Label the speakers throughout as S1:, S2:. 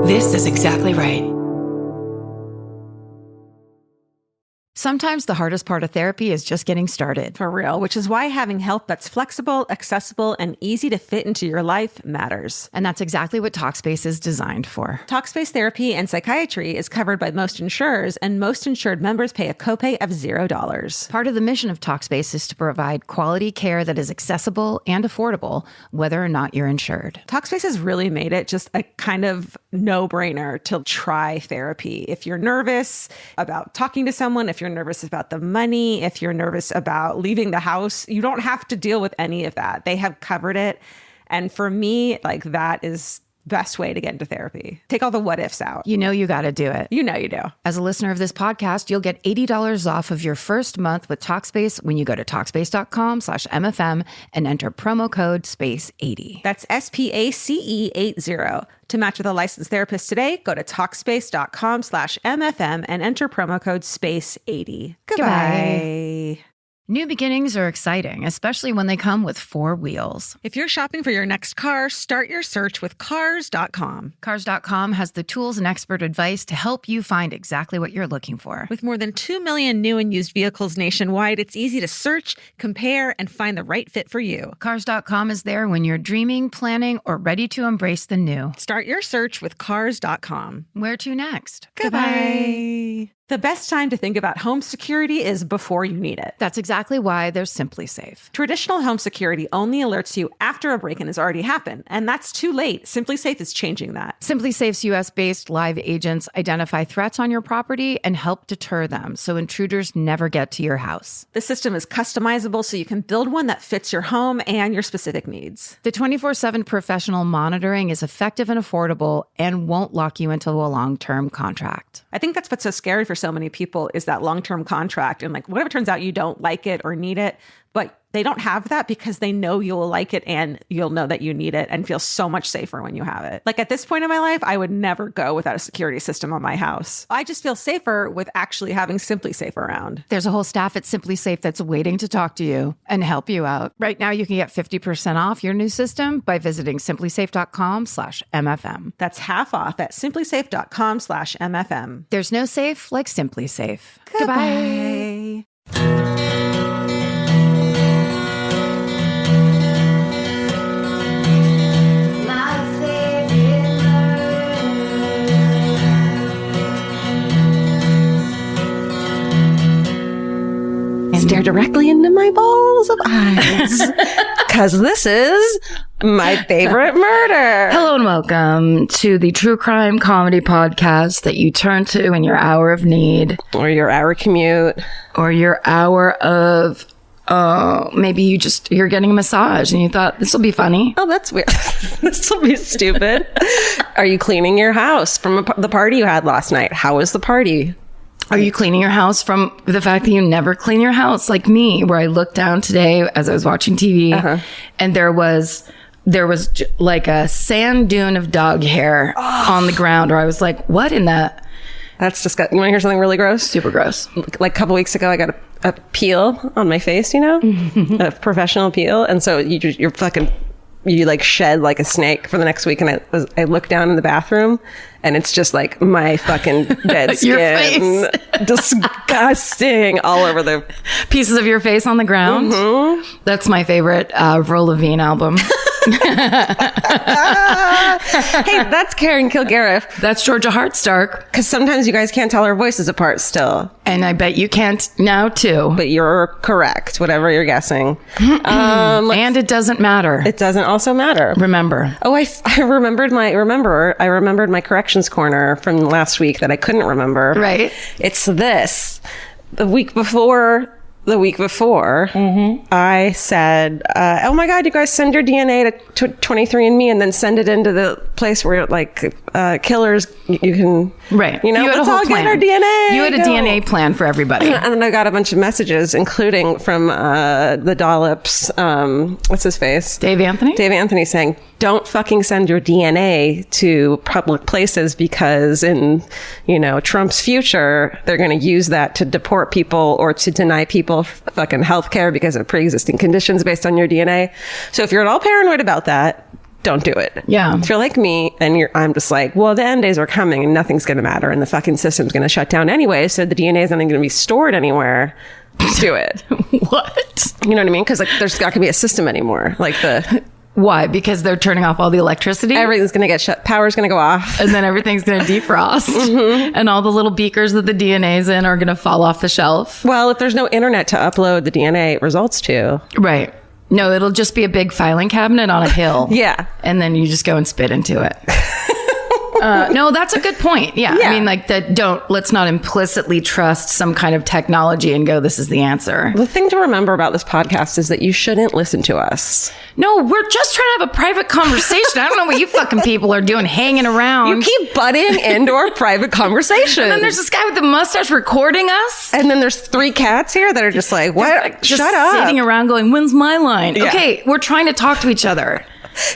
S1: This is exactly right.
S2: Sometimes the hardest part of therapy is just getting started.
S3: For real, which is why having help that's flexible, accessible, and easy to fit into your life matters.
S2: And that's exactly what Talkspace is designed for.
S3: Talkspace therapy and psychiatry is covered by most insurers, and most insured members pay a copay of $0.
S2: Part of the mission of Talkspace is to provide quality care that is accessible and affordable, whether or not you're insured.
S3: Talkspace has really made it just a kind of no-brainer to try therapy. If you're nervous about talking to someone, if you're nervous about the money, if you're nervous about leaving the house, you don't have to deal with any of that. They have covered it. And for me, like, that is best way to get into therapy. Take all the what ifs out.
S2: You know you got to do it.
S3: You know you do.
S2: As a listener of this podcast, you'll get $80 off of your first month with Talkspace when you go to Talkspace.com/MFM and enter promo code SPACE80.
S3: That's SPACE80. To match with a licensed therapist today, go to Talkspace.com/MFM and enter promo code SPACE80. Goodbye.
S2: New beginnings are exciting, especially when they come with 4 wheels.
S3: If you're shopping for your next car, start your search with Cars.com.
S2: Cars.com has the tools and expert advice to help you find exactly what you're looking for.
S3: With more than 2 million new and used vehicles nationwide, it's easy to search, compare, and find the right fit for you.
S2: Cars.com is there when you're dreaming, planning, or ready to embrace the new.
S3: Start your search with Cars.com.
S2: Where to next?
S3: Goodbye. The best time to think about home security is before you need it.
S2: That's exactly why there's Simply Safe.
S3: Traditional home security only alerts you after a break-in has already happened, and that's too late. Simply Safe is changing that.
S2: Simply Safe's US-based live agents identify threats on your property and help deter them so intruders never get to your house.
S3: The system is customizable so you can build one that fits your home and your specific needs.
S2: The 24/7 professional monitoring is effective and affordable and won't lock you into a long-term contract.
S3: I think that's what's so scary for so many people is that long-term contract. And like, what if it turns out you don't like it or need it, but they don't have that because they know you'll like it and you'll know that you need it and feel so much safer when you have it. Like at this point in my life, I would never go without a security system on my house. I just feel safer with actually having Simply Safe around.
S2: There's a whole staff at Simply Safe that's waiting to talk to you and help you out. Right now, you can get 50% off your new system by visiting simplysafe.com/MFM.
S3: That's half off at simplysafe.com/MFM.
S2: There's no safe like Simply Safe.
S3: Goodbye. Stare directly into my balls of eyes because this is my favorite murder.
S2: Hello and welcome to the true crime comedy podcast that you turn to in your hour of need.
S3: Or your hour commute.
S2: Or your hour of, maybe you're getting a massage and you thought this will be funny.
S3: Oh, that's weird. This will be stupid. Are you cleaning your house from the party you had last night? How was the party?
S2: Are you cleaning your house from the fact that you never clean your house like me, where I looked down today as I was watching TV and there was like a sand dune of dog hair on the ground, or I was like, what in the...
S3: That's disgusting. You want to hear something really gross?
S2: Super gross.
S3: Like a couple weeks ago, I got a peel on my face, you know? A professional peel. And so you like shed like a snake for the next week. And I looked down in the bathroom and it's just like my fucking dead skin.
S2: Your face.
S3: Disgusting. All over the
S2: pieces of your face on the ground. Mm-hmm. That's my favorite Avril Lavigne album.
S3: Hey, that's Karen Kilgariff.
S2: That's Georgia Hardstark.
S3: Because sometimes you guys can't tell our voices apart still.
S2: And I bet you can't now too.
S3: But you're correct, whatever you're guessing.
S2: And it doesn't matter.
S3: It doesn't also matter.
S2: Remember.
S3: Oh, I remembered my corrections corner from last week that I couldn't remember.
S2: Right.
S3: It's this. The week before, I said, oh my God, you guys send your DNA to 23andMe and then send it into the place where like killers, you can,
S2: right.
S3: You know, let's all get our DNA.
S2: You had a DNA plan for everybody.
S3: And then I got a bunch of messages, including from the Dollops, what's his face?
S2: Dave Anthony
S3: saying, don't fucking send your DNA to public places because in, Trump's future, they're going to use that to deport people or to deny people fucking health care because of pre-existing conditions based on your DNA. So if you're at all paranoid about that,
S1: don't do it.
S2: Yeah.
S1: If you're like me and I'm just like, well, the end days are coming and nothing's going to matter and the fucking system's going to shut down anyway, so the DNA is not going to be stored anywhere. Just do it.
S2: What?
S1: You know what I mean? Because like there's not going to be a system anymore. Like
S2: Why? Because they're turning off all the electricity?
S1: Everything's going to get shut. Power's going to go off.
S2: And then everything's going to defrost. And all the little beakers that the DNA's in are going to fall off the shelf.
S1: Well, if there's no internet to upload the DNA results to.
S2: Right. No, it'll just be a big filing cabinet on a hill.
S1: Yeah.
S2: And then you just go and spit into it. No, that's a good point. Yeah. I mean, like let's not implicitly trust some kind of technology and go, this is the answer.
S1: The thing to remember about this podcast is that you shouldn't listen to us.
S2: No, we're just trying to have a private conversation. I don't know what you fucking people are doing hanging around.
S1: You keep butting into our private conversation.
S2: And then there's this guy with the mustache recording us.
S1: And then there's 3 cats here that are just like, what?
S2: Just
S1: Shut up.
S2: sitting around going, when's my line?
S1: Yeah.
S2: Okay, we're trying to talk to each other.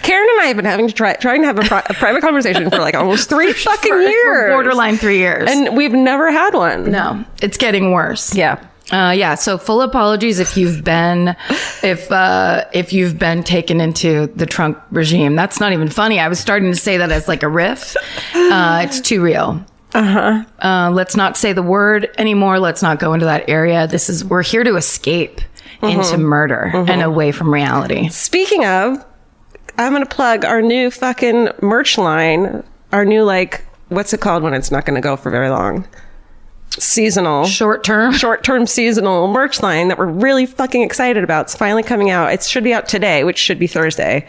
S1: Karen and I have been trying to have a private conversation for like almost 3 fucking years.
S2: Borderline 3 years.
S1: And we've never had one.
S2: No, it's getting worse.
S1: Yeah.
S2: So full apologies if you've been taken into the Trump regime. That's not even funny. I was starting to say that as like a riff. It's too real. Let's not say the word anymore. Let's not go into that area. We're here to escape into murder and away from reality.
S1: Speaking of, I'm going to plug our new fucking merch line. Our new, like, what's it called when it's not going to go for very long? Seasonal. Short-term seasonal merch line that we're really fucking excited about. It's finally coming out. It should be out today, which should be Thursday.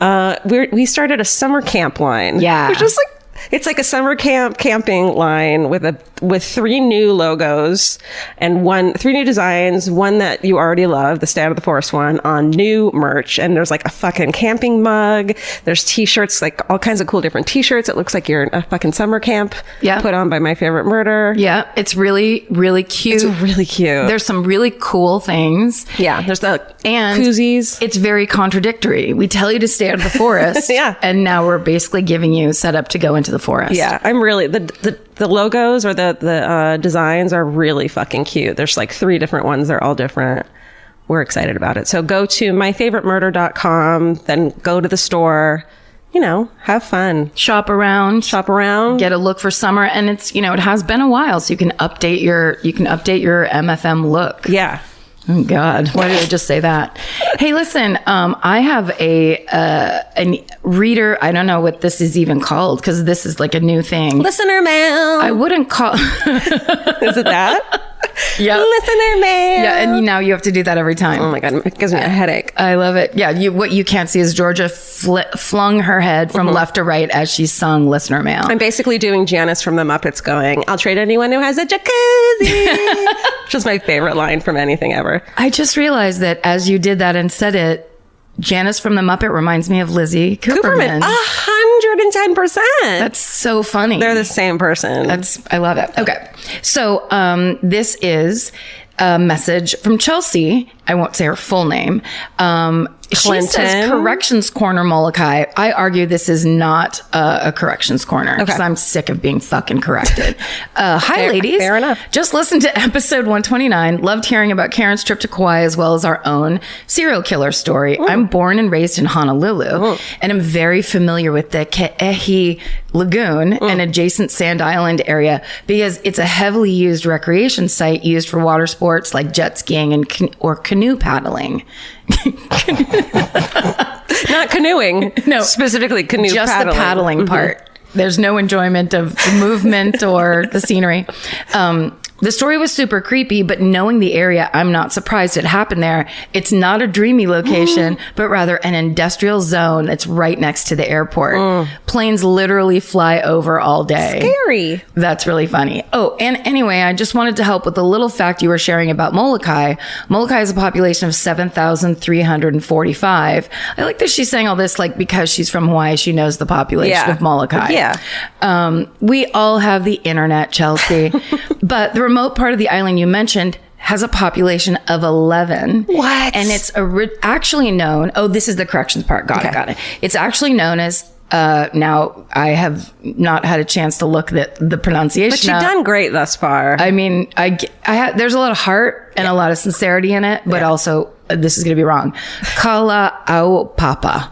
S1: We started a summer camp line.
S2: Yeah.
S1: Which is like, it's like a summer camping line with 3 new logos and 3 new designs, one that you already love, the Stand of the Forest one, on new merch. And there's like a fucking camping mug. There's t-shirts, like all kinds of cool different t-shirts. It looks like you're in a fucking summer camp.
S2: Yeah.
S1: Put on by My Favorite Murder.
S2: Yeah. It's really, really cute.
S1: It's really cute.
S2: There's some really cool things.
S1: Yeah. There's the
S2: koozies. It's very contradictory. We tell you to stay out of the forest.
S1: Yeah.
S2: And now we're basically giving you setup to go into the forest.
S1: Yeah. I'm really, the logos or the designs are really fucking cute. There's like 3 different ones. They're all different. We're excited about it. So go to myfavoritemurder.com, then go to the store, have fun.
S2: Shop around. Get a look for summer. And it's, it has been a while, so you can update your MFM look.
S1: Yeah.
S2: Oh God, why did I just say that? Hey, listen, I have a reader. I don't know what this is even called because this is like a new thing.
S1: Listener mail.
S2: I wouldn't call.
S1: Is it that?
S2: Yeah.
S1: Listener mail.
S2: Yeah, and now you have to do that every time.
S1: Oh my God, it gives me a headache.
S2: I love it. Yeah, what you can't see is Georgia flung her head from left to right as she sung listener mail.
S1: I'm basically doing Janice from the Muppets going, I'll trade anyone who has a jacuzzi. Which is my favorite line from anything ever.
S2: I just realized that as you did that and said it, Janice from the Muppet reminds me of Lizzie Cooperman.
S1: 110%.
S2: That's so funny.
S1: They're the same person.
S2: I love it. Okay. So this is a message from Chelsea. I won't say her full name. She says Corrections Corner Molokai. I argue this is not a Corrections Corner because I'm sick of being fucking corrected. Hi, ladies.
S1: Fair enough.
S2: Just listened to episode 129. Loved hearing about Karen's trip to Kauai as well as our own serial killer story. Ooh. I'm born and raised in Honolulu and I'm very familiar with the Ke'ehi Lagoon and adjacent Sand Island area because it's a heavily used recreation site used for water sports like jet skiing or canoe paddling.
S1: Not canoeing.
S2: No.
S1: Specifically canoe
S2: just
S1: paddling.
S2: Just the paddling part. There's no enjoyment of the movement or the scenery. The story was super creepy, but knowing the area, I'm not surprised it happened there. It's not a dreamy location, but rather an industrial zone that's right next to the airport. Planes literally fly over all day.
S1: Scary.
S2: That's really funny. Oh, and anyway, I just wanted to help with the little fact you were sharing about Molokai. Molokai has a population of 7,345. I like that she's saying all this, like, because she's from Hawaii, she knows the population of Molokai.
S1: Yeah.
S2: We all have the internet, Chelsea. But the remote part of the island you mentioned has a population of 11.
S1: What?
S2: And it's actually known... Oh, this is the corrections part. Got it. It's actually known as... now, I have not had a chance to look at the pronunciation.
S1: But you've done great thus far.
S2: I mean, there's a lot of heart and a lot of sincerity in it, but also, this is going to be wrong, Kalaupapa,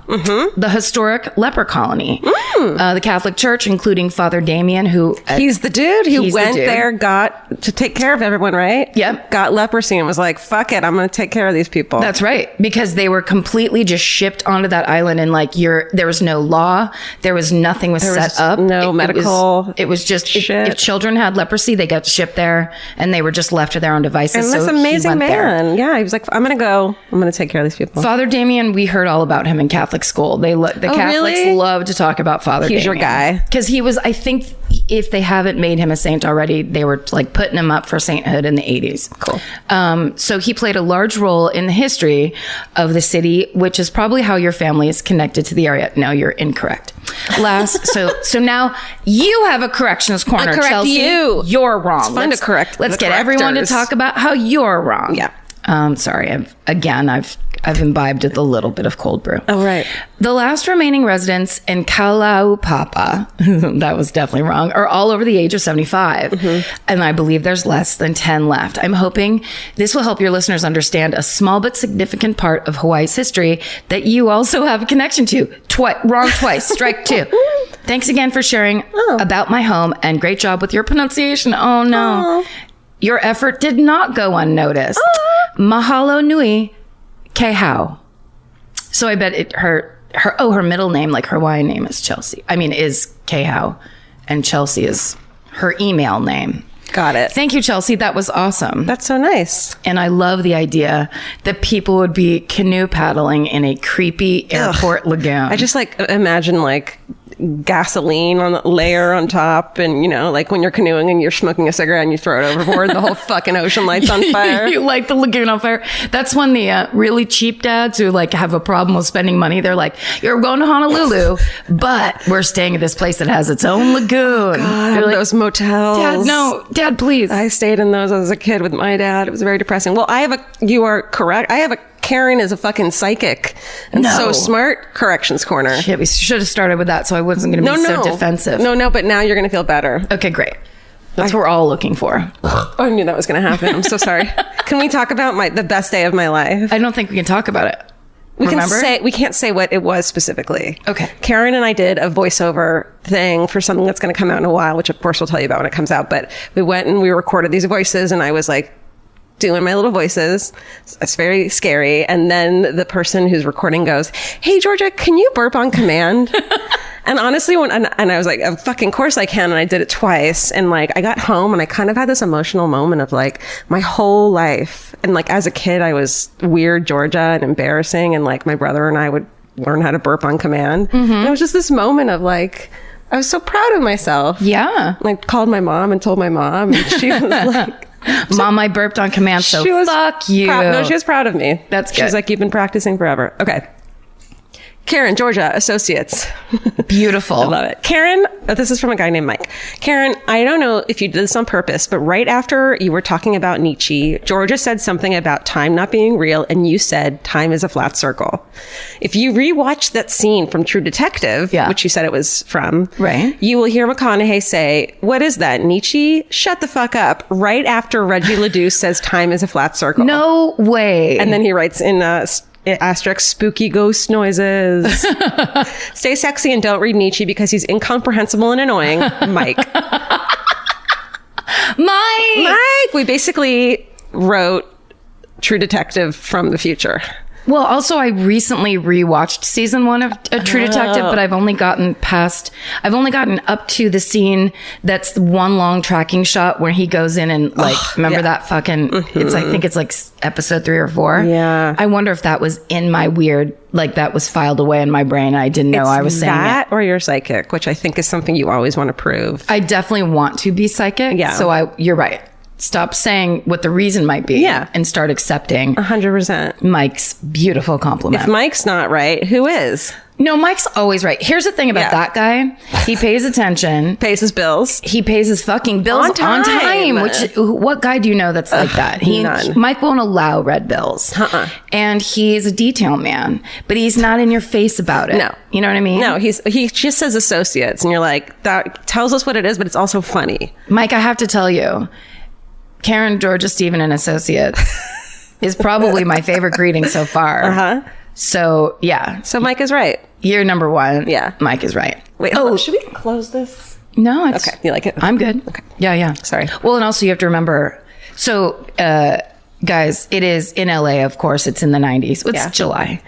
S2: the historic leper colony. The Catholic Church, including Father Damien, who...
S1: he's the dude who went there, got to take care of everyone, right?
S2: Yep.
S1: Got leprosy and was like, fuck it, I'm going to take care of these people.
S2: That's right. Because they were completely just shipped onto that island, and like there was no law. There was nothing was set up.
S1: No medical.
S2: It was just,
S1: shit.
S2: if children had leprosy, they got shipped there, and they were just left to their own devices.
S1: And this amazing man. Yeah, he was like, I'm going to take care of these people.
S2: Father Damien, we heard all about him in Catholic school. The Catholics love to talk about Father Damien.
S1: He's your guy.
S2: Because he was, I think, if they haven't made him a saint already, they were like putting him up for sainthood in the 80s. Cool. So he played a large role in the history of the city, which is probably how your family is connected to the area. No, you're incorrect. So now you have a corrections corner,
S1: I correct
S2: Chelsea. You're wrong.
S1: It's fun to correct.
S2: Let's get everyone to talk about how you're wrong.
S1: Yeah.
S2: Sorry. I've imbibed a little bit of cold brew.
S1: Oh, right.
S2: The last remaining residents in Kalaupapa, that was definitely wrong, are all over the age of 75. And I believe there's less than 10 left. I'm hoping this will help your listeners understand a small but significant part of Hawaii's history that you also have a connection to. Wrong twice. Strike 2. Thanks again for sharing about my home, and great job with your pronunciation. Oh, no. Your effort did not go unnoticed. Mahalo nui kehau. So I bet her middle name, like her Hawaiian name, is Chelsea. Is kehau, and Chelsea is her email name.
S1: Got it.
S2: Thank you, Chelsea. That was awesome.
S1: That's so nice.
S2: And I love the idea that people would be canoe paddling in a creepy airport lagoon.
S1: I just imagine gasoline on the layer on top, and like when you're canoeing and you're smoking a cigarette and you throw it overboard, the whole fucking ocean lights on fire.
S2: You light the lagoon on fire. That's when the really cheap dads who have a problem with spending money, they're like, you're going to Honolulu, but we're staying at this place that has its own lagoon.
S1: God, those motels.
S2: Dad, please.
S1: I stayed in those as a kid with my dad. It was very depressing. Well, you are correct. Karen is a fucking psychic and so smart. Corrections corner.
S2: Shit, we should have started with that, so I wasn't going to be so defensive.
S1: No, but now you're going to feel better.
S2: Okay, great. That's what we're all looking for.
S1: I knew that was going to happen. I'm so sorry. Can we talk about the best day of my life?
S2: I don't think we can talk about it.
S1: We can't say what it was specifically.
S2: Okay.
S1: Karen and I did a voiceover thing for something that's going to come out in a while, which of course we'll tell you about when it comes out. But we went and we recorded these voices, and I was doing my little voices. It's very scary. And then the person who's recording goes, "Hey, Georgia, can you burp on command?" And honestly, and I was like, "Of fucking course I can." And I did it twice. And I got home and I kind of had this emotional moment of my whole life. And as a kid, I was weird Georgia and embarrassing. And my brother and I would learn how to burp on command. And it was just this moment of I was so proud of myself.
S2: Yeah.
S1: I called my mom and told my mom, and she was like,
S2: Mom, I burped on command, so fuck you.
S1: No, she was proud of me.
S2: That's good.
S1: She's like, you've been practicing forever. Okay. Karen, Georgia, Associates.
S2: Beautiful.
S1: I love it. Karen, this is from a guy named Mike. Karen, I don't know if you did this on purpose, but right after you were talking about Nietzsche, Georgia said something about time not being real, and you said time is a flat circle. If you rewatch that scene from True Detective, which you said it was from,
S2: right,
S1: you will hear McConaughey say, "What is that, Nietzsche? Shut the fuck up," right after Reggie Ledoux says time is a flat circle.
S2: No way.
S1: And then he writes in asterisk, spooky ghost noises. Stay sexy and don't read Nietzsche because he's incomprehensible and annoying. Mike. We basically wrote True Detective from the future.
S2: Well, also, I recently rewatched season 1 of True Detective, but I've only gotten up to the scene that's one long tracking shot where he goes in and remember that fucking, I think it's episode 3 or 4.
S1: Yeah.
S2: I wonder if that was in my weird, that was filed away in my brain. I didn't know I was saying
S1: that, or you're psychic, which I think is something you always want to prove.
S2: I definitely want to be psychic.
S1: Yeah.
S2: So you're right. Stop saying what the reason might be and start accepting
S1: 100%
S2: Mike's beautiful compliment.
S1: If Mike's not right, who is?
S2: No, Mike's always right. Here's the thing about that guy. He pays attention.
S1: Pays his bills.
S2: He pays his fucking bills on time. What guy do you know that's like that?
S1: None.
S2: Mike won't allow red bills. And he's a detail man, but he's not in your face about it.
S1: No.
S2: You know what I mean?
S1: No, he just says associates, and you're like, that tells us what it is, but it's also funny.
S2: Mike, I have to tell you, Karen, Georgia, Stephen, and Associates is probably my favorite greeting so far.
S1: Uh-huh.
S2: So, yeah.
S1: So Mike is right.
S2: You're number one.
S1: Yeah.
S2: Mike is right.
S1: Wait, should we close this?
S2: No, it's...
S1: Okay, you like it?
S2: I'm good.
S1: Okay.
S2: Yeah.
S1: Sorry.
S2: Well, and also you have to remember... So, guys, it is in LA, of course. It's in the 90s. It's July.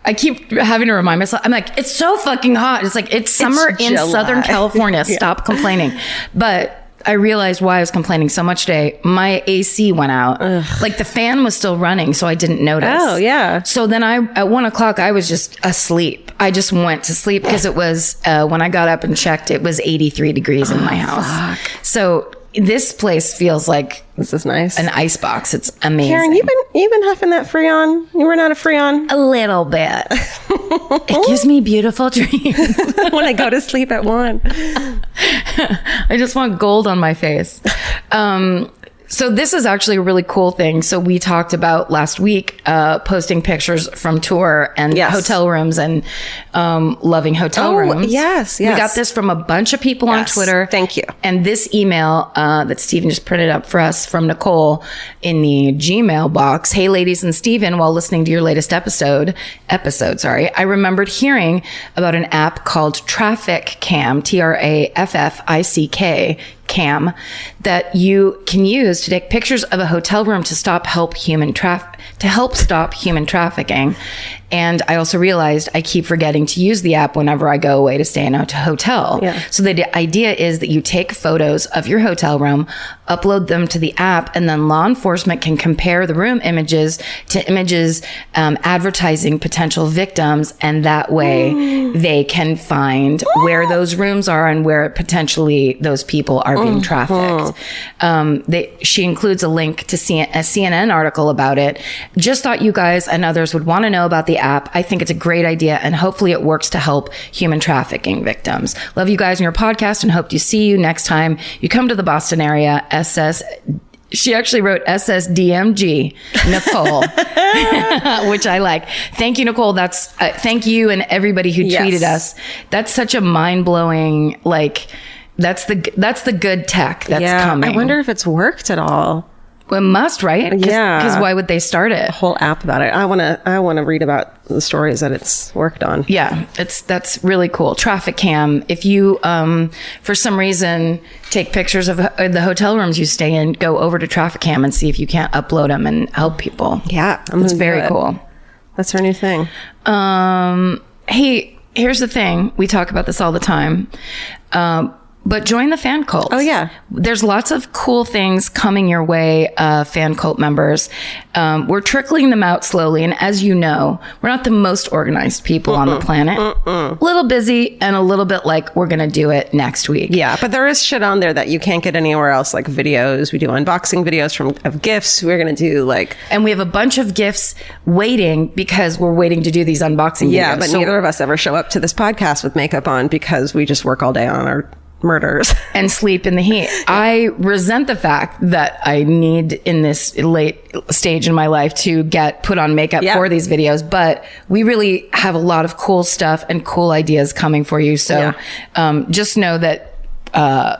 S2: I keep having to remind myself. I'm like, it's so fucking hot. It's like, it's summer in Southern California. Stop complaining. But I realized why I was complaining so much today. My AC went out. Ugh. Like the fan was still running, so I didn't notice.
S1: Oh, yeah.
S2: So then at 1 o'clock, I was just asleep. I just went to sleep because it was, when I got up and checked, it was 83 degrees in my house. Fuck. So this place feels like
S1: this is nice.
S2: An ice box. It's amazing.
S1: Karen, you've been huffing that Freon. You run out of Freon?
S2: A little bit. It gives me beautiful dreams.
S1: When I go to sleep at 1.
S2: I just want gold on my face. So this is actually a really cool thing. So we talked about last week posting pictures from tour and hotel rooms and loving hotel rooms.
S1: Yes.
S2: We got this from a bunch of people on Twitter.
S1: Thank you.
S2: And this email that Stephen just printed up for us from Nicole in the Gmail box. Hey, ladies and Stephen, while listening to your latest episode, I remembered hearing about an app called Traffic Cam, TRAFFICK, Cam, that you can use to take pictures of a hotel room to stop human trafficking. And I also realized I keep forgetting to use the app whenever I go away to stay in a hotel. Yeah. So the idea is that you take photos of your hotel room, upload them to the app, and then law enforcement can compare the room images to images advertising potential victims. And that way they can find where those rooms are and where potentially those people are being trafficked. She includes a link to a CNN article about it. Just thought you guys and others would want to know about the app. I think it's a great idea, and hopefully it works to help human trafficking victims. Love you guys and your podcast, and hope to see you next time you come to the Boston area. She actually wrote SSDMG, Nicole, which I like. Thank you, Nicole. That's thank you and everybody who tweeted us. That's such a mind-blowing, that's the good tech that's coming.
S1: I wonder if it's worked at all.
S2: Well, it must, right? Because why would they start it?
S1: A whole app about it. I want to read about the stories that it's worked on.
S2: Yeah, that's really cool. Traffic Cam. If you, for some reason, take pictures of the hotel rooms you stay in, go over to Traffic Cam and see if you can't upload them and help people.
S1: Yeah,
S2: it's very cool.
S1: That's our new thing.
S2: Hey, here's the thing. We talk about this all the time. But join the fan cult.
S1: Oh, yeah.
S2: There's lots of cool things coming your way, fan cult members. We're trickling them out slowly. And as you know, we're not the most organized people on the planet. A little busy and a little bit like we're going to do it next week.
S1: Yeah, but there is shit on there that you can't get anywhere else, like videos. We do unboxing videos of gifts. We're going to do And
S2: we have a bunch of gifts waiting because we're waiting to do these unboxing videos.
S1: Yeah, but neither of us ever show up to this podcast with makeup on because we just work all day on our murders
S2: and sleep in the heat. I resent the fact that I need in this late stage in my life to get put on makeup for these videos, but we really have a lot of cool stuff and cool ideas coming for you. So just know that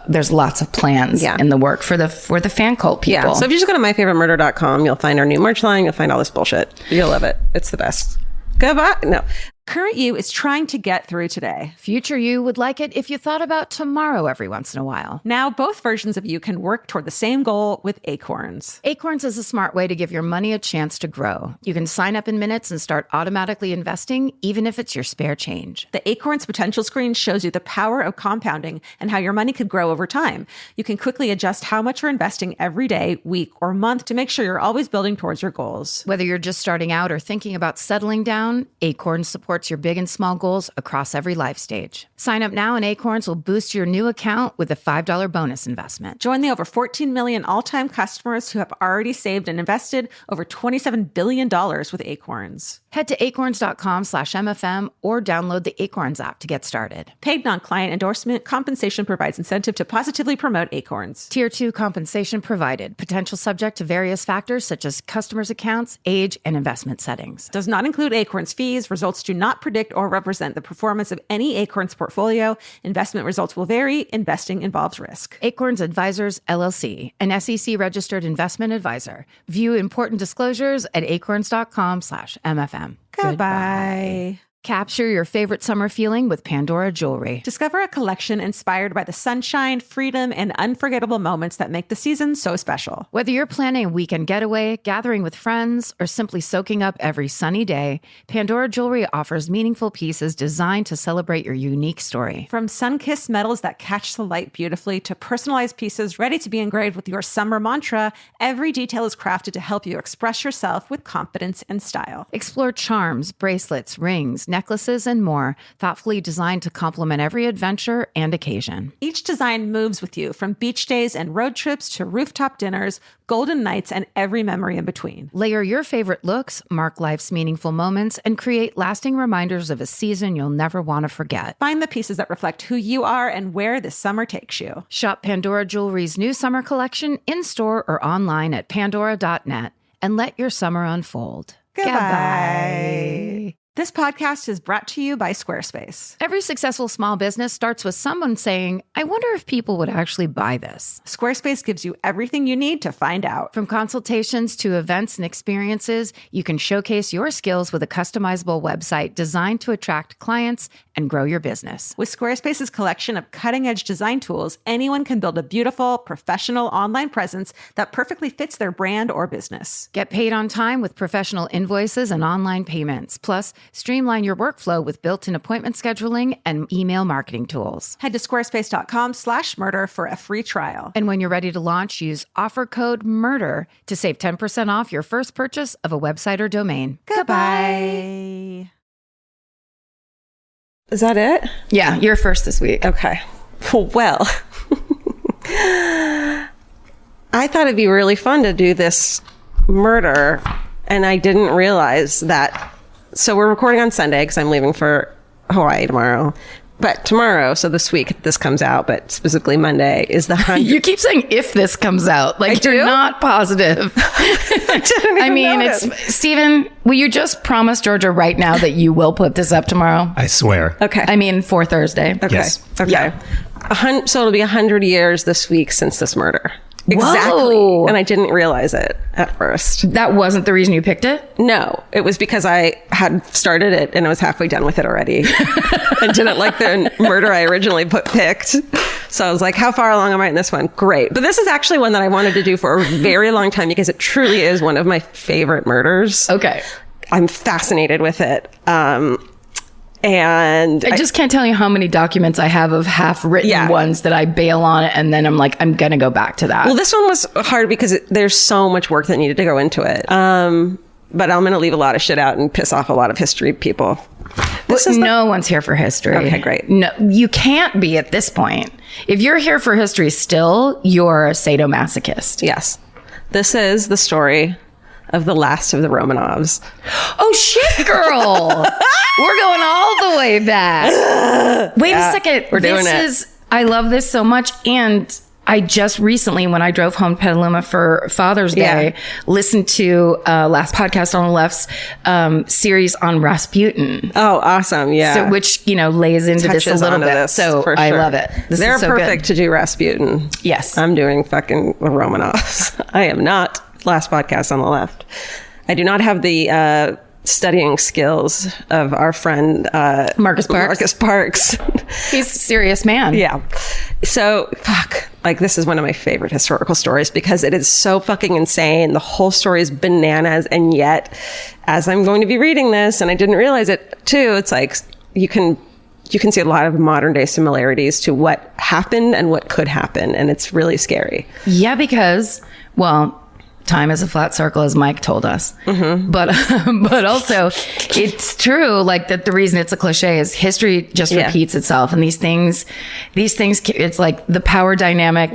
S2: there's lots of plans in the work for the fan cult people.
S1: Yeah. So if you just go to myfavoritemurder.com, you'll find our new merch line. You'll find all this bullshit. You'll love it. It's the best. Goodbye. No.
S3: Current you is trying to get through today.
S4: Future you would like it if you thought about tomorrow every once in a while.
S3: Now, both versions of you can work toward the same goal with Acorns.
S4: Acorns is a smart way to give your money a chance to grow. You can sign up in minutes and start automatically investing, even if it's your spare change.
S3: The Acorns potential screen shows you the power of compounding and how your money could grow over time. You can quickly adjust how much you're investing every day, week, or month to make sure you're always building towards your goals.
S4: Whether you're just starting out or thinking about settling down, Acorns supports your big and small goals across every life stage. Sign up now and Acorns will boost your new account with a $5 bonus investment.
S3: Join the over 14 million all-time customers who have already saved and invested over $27 billion with Acorns.
S4: Head to acorns.com/MFM or download the Acorns app to get started.
S3: Paid non-client endorsement. Compensation provides incentive to positively promote Acorns.
S4: Tier 2 compensation provided. Potential subject to various factors such as customers' accounts, age, and investment settings.
S3: Does not include Acorns fees. Results do not not predict or represent the performance of any Acorns portfolio. Investment results will vary. Investing involves risk.
S4: Acorns Advisors, LLC, an SEC-registered investment advisor. View important disclosures at acorns.com/MFM.
S3: Goodbye.
S4: Capture your favorite summer feeling with Pandora Jewelry.
S3: Discover a collection inspired by the sunshine, freedom, and unforgettable moments that make the season so special.
S4: Whether you're planning a weekend getaway, gathering with friends, or simply soaking up every sunny day, Pandora Jewelry offers meaningful pieces designed to celebrate your unique story.
S3: From sun-kissed metals that catch the light beautifully to personalized pieces ready to be engraved with your summer mantra, every detail is crafted to help you express yourself with confidence and style.
S4: Explore charms, bracelets, rings, necklaces, and more, thoughtfully designed to complement every adventure and occasion.
S3: Each design moves with you, from beach days and road trips to rooftop dinners, golden nights, and every memory in between.
S4: Layer your favorite looks, mark life's meaningful moments, and create lasting reminders of a season you'll never want to forget.
S3: Find the pieces that reflect who you are and where this summer takes you.
S4: Shop Pandora Jewelry's new summer collection in-store or online at pandora.net and let your summer unfold.
S3: Goodbye. This podcast is brought to you by Squarespace.
S4: Every successful small business starts with someone saying, I wonder if people would actually buy this.
S3: Squarespace gives you everything you need to find out.
S4: From consultations to events and experiences, you can showcase your skills with a customizable website designed to attract clients and grow your business.
S3: With Squarespace's collection of cutting-edge design tools, anyone can build a beautiful, professional online presence that perfectly fits their brand or business.
S4: Get paid on time with professional invoices and online payments. Plus, streamline your workflow with built-in appointment scheduling and email marketing tools.
S3: Head to squarespace.com/murder for a free trial.
S4: And when you're ready to launch, use offer code MURDER to save 10% off your first purchase of a website or domain.
S3: Goodbye.
S1: Is that it?
S2: Yeah, you're first this week.
S1: Okay. Well, I thought it'd be really fun to do this murder, and I didn't realize that. So we're recording on Sunday because I'm leaving for Hawaii tomorrow. But tomorrow, so this week, this comes out, but specifically Monday, is the 100th.
S2: You keep saying if this comes out, like you're not positive. I mean, it's Stephen, will you just promise Georgia right now that you will put this up tomorrow?
S5: I swear.
S1: Okay.
S2: I mean, for Thursday.
S1: Okay.
S5: Yes.
S1: Okay.
S2: Yeah.
S1: So it'll be 100 years this week since this murder. Exactly.
S2: Whoa.
S1: And I didn't realize it at first.
S2: That wasn't the reason you picked it?
S1: No, it was because I had started it and I was halfway done with it already and didn't like the murder I originally picked. So I was like, how far along am I in this one? Great. But this is actually one that I wanted to do for a very long time because it truly is one of my favorite murders.
S2: Okay.
S1: I'm fascinated with it. And
S2: I just can't tell you how many documents I have of half-written ones that I bail on it, and then I'm like, I'm going to go back to that.
S1: Well, this one was hard because there's so much work that needed to go into it. But I'm going to leave a lot of shit out and piss off a lot of history people.
S2: No one's here for history.
S1: Okay, great.
S2: No, you can't be at this point. If you're here for history still, you're a sadomasochist.
S1: Yes. This is the story of the last of the Romanovs.
S2: Oh, shit, girl. We're going all the way back. Wait a second.
S1: We're doing it.
S2: I love this so much. And I just recently, when I drove home to Petaluma for Father's Day, listened to last podcast on the left's series on Rasputin.
S1: Oh, awesome. Yeah.
S2: So, which, lays into this a little bit. So I love it.
S1: They're so perfect to do Rasputin.
S2: Yes.
S1: I'm doing fucking Romanovs. I am not last podcast on the left. I do not have the studying skills of our friend
S2: Marcus
S1: Parks.
S2: He's a serious man.
S1: Yeah. So, this is one of my favorite historical stories because it is so fucking insane. The whole story is bananas. And yet, as I'm going to be reading this, and I didn't realize it too, it's like you can see a lot of modern day similarities to what happened and what could happen. And it's really scary.
S2: Yeah, because, time is a flat circle, as Mike told us. Mm-hmm. But also, it's true. Like that, the reason it's a cliche is history just repeats itself, and these things. It's like the power dynamic.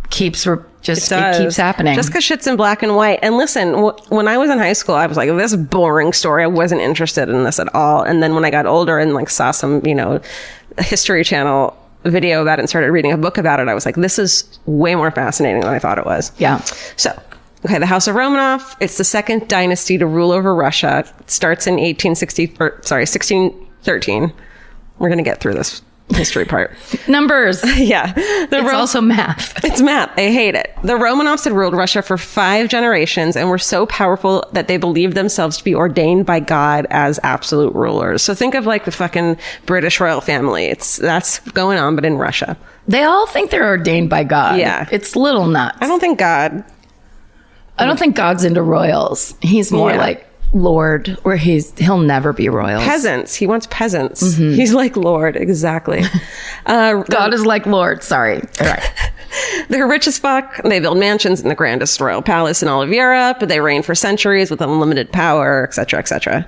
S2: Keeps it keeps happening.
S1: Just because shit's in black and white. And listen, when I was in high school, I was like, this is a boring story. I wasn't interested in this at all. And then when I got older and saw some, History Channel video about it and started reading a book about it, I was like, this is way more fascinating than I thought it was.
S2: Yeah.
S1: So Okay, the House of Romanov, it's the second dynasty to rule over Russia. It starts in 1613. We're going to get through this history part.
S2: Numbers.
S1: Yeah.
S2: It's also math.
S1: It's math. I hate it. The Romanovs had ruled Russia for 5 generations and were so powerful that they believed themselves to be ordained by God as absolute rulers. So think of like the fucking British royal family. That's going on, but in Russia.
S2: They all think they're ordained by God.
S1: Yeah.
S2: It's little nuts.
S1: I don't think
S2: God's into royals. He's more like Lord, or he'll never be royals.
S1: Peasants. He wants peasants. Mm-hmm. He's like Lord. Exactly.
S2: God is like Lord. Sorry. All right.
S1: They're rich as fuck. They build mansions in the grandest royal palace in all of Europe. They reign for centuries with unlimited power, etc., etc.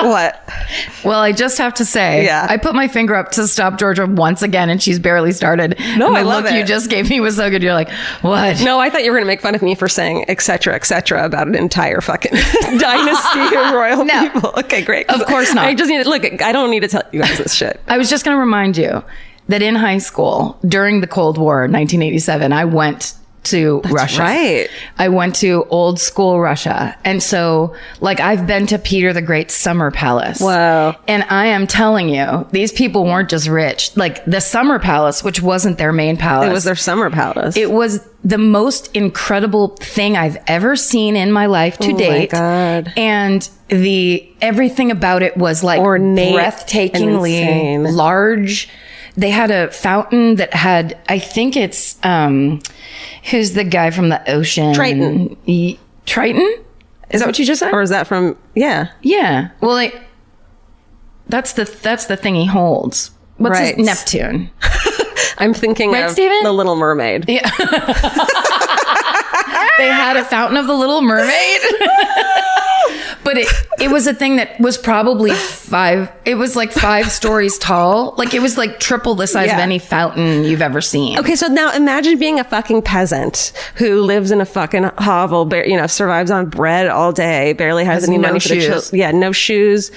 S1: What?
S2: Well, I just have to say, I put my finger up to stop Georgia once again, and she's barely started.
S1: No,
S2: the
S1: I love
S2: look
S1: it.
S2: you just gave me was so good. You're like, what?
S1: No, I thought you were going to make fun of me for saying etc., etc. about an entire fucking dynasty of royal people. Okay, great.
S2: Of course not.
S1: I just need to look. I don't need to tell you guys this shit.
S2: I was just going to remind you that in high school during the Cold War, 1987, I went to Russia.
S1: Right.
S2: I went to old school Russia. And so, like, I've been to Peter the Great's summer palace.
S1: Wow.
S2: And I am telling you, these people weren't just rich. Like, the summer palace, which wasn't their main palace.
S1: It was their summer palace.
S2: It was the most incredible thing I've ever seen in my life to date.
S1: Oh my God.
S2: And everything about it was like
S1: ornate,
S2: breathtakingly large. They had a fountain that had, I think it's, who's the guy from the ocean?
S1: Triton.
S2: Triton? Is that what you just said?
S1: Or is that from, yeah.
S2: Yeah. Well, that's the thing he holds. What's his Neptune?
S1: I'm thinking of
S2: Steven?
S1: The Little Mermaid.
S2: Yeah. They had a fountain of the Little Mermaid. But it was a thing that was probably 5 stories tall. Like, it was like triple the size of any fountain you've ever seen.
S1: Okay, so now imagine being a fucking peasant who lives in a fucking hovel, survives on bread all day, barely has any money for the children. Yeah, no shoes,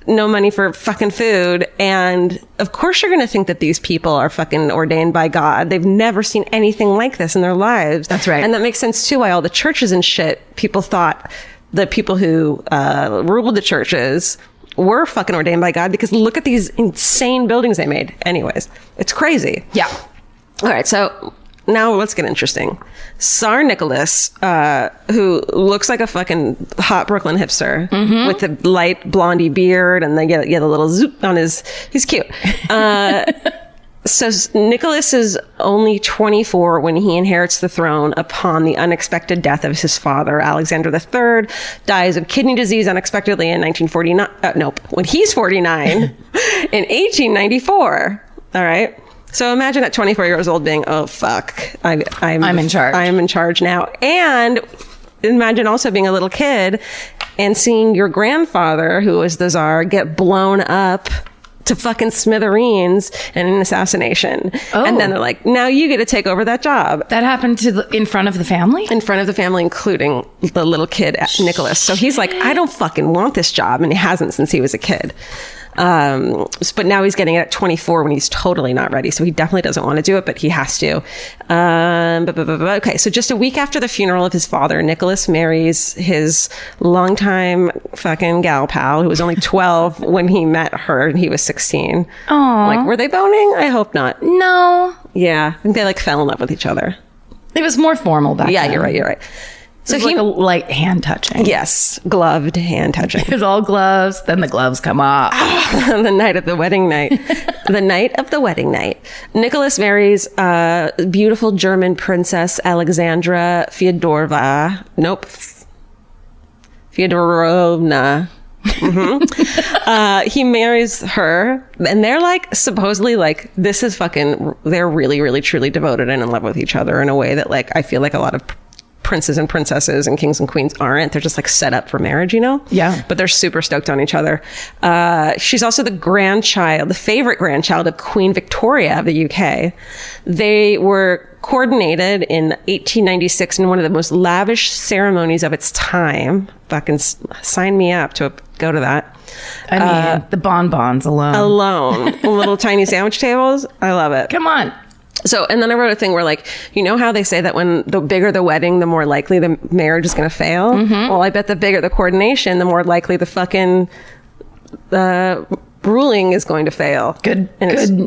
S1: no money for fucking food. And of course you're going to think that these people are fucking ordained by God. They've never seen anything like this in their lives.
S2: That's right.
S1: And that makes sense too why all the churches and shit, people thought the people who ruled the churches were fucking ordained by God, because look at these insane buildings they made. Anyways, it's crazy.
S2: Yeah.
S1: All right, so now let's get interesting. Tsar Nicholas, who looks like a fucking hot Brooklyn hipster with the light blondie beard and the little zoop on he's cute. So Nicholas is only 24 when he inherits the throne upon the unexpected death of his father. Alexander III dies of kidney disease unexpectedly in 1949. When he's 49 in 1894. All right. So imagine at 24 years old being, oh, fuck, I'm in charge. I am in charge now. And imagine also being a little kid and seeing your grandfather, who was the czar, get blown up to fucking smithereens in an assassination. Oh. And then they're like, now you get to take over that job.
S2: That happened in front of the family?
S1: In front of the family, including the little kid, Nicholas. So he's like, I don't fucking want this job. And he hasn't since he was a kid. But now he's getting it at 24 when he's totally not ready. So he definitely doesn't want to do it, but he has to. Okay. So just a week after the funeral of his father, Nicholas marries his longtime fucking gal pal, who was only 12 when he met her and he was 16.
S2: Aww.
S1: Like, were they boning? I hope not.
S2: No.
S1: Yeah. I think they fell in love with each other.
S2: It was more formal back then.
S1: Yeah, you're right.
S2: So he like a light hand touching.
S1: Yes, gloved hand touching.
S2: It's all gloves. Then the gloves come off.
S1: The night of the wedding night. The night of the wedding night. Nicholas marries beautiful German princess Alexandra Fyodorovna. Mm-hmm. He marries her, and they're like supposedly like this is fucking. They're really, really, truly devoted and in love with each other in a way that like I feel like a lot of princes and princesses and kings and queens aren't. They're just like set up for marriage, you know?
S2: Yeah.
S1: But they're super stoked on each other. She's also the favorite grandchild of Queen Victoria of the UK. They were coordinated in 1896 in one of the most lavish ceremonies of its time. Fucking sign me up to go to that.
S2: I mean, the bonbons alone.
S1: Little tiny sandwich tables. I love it.
S2: Come on.
S1: So, and then I wrote a thing where, like, you know how they say that when the bigger the wedding, the more likely the marriage is going to fail? Well, I bet the bigger the coordination, the more likely the fucking ruling is going to fail.
S2: Good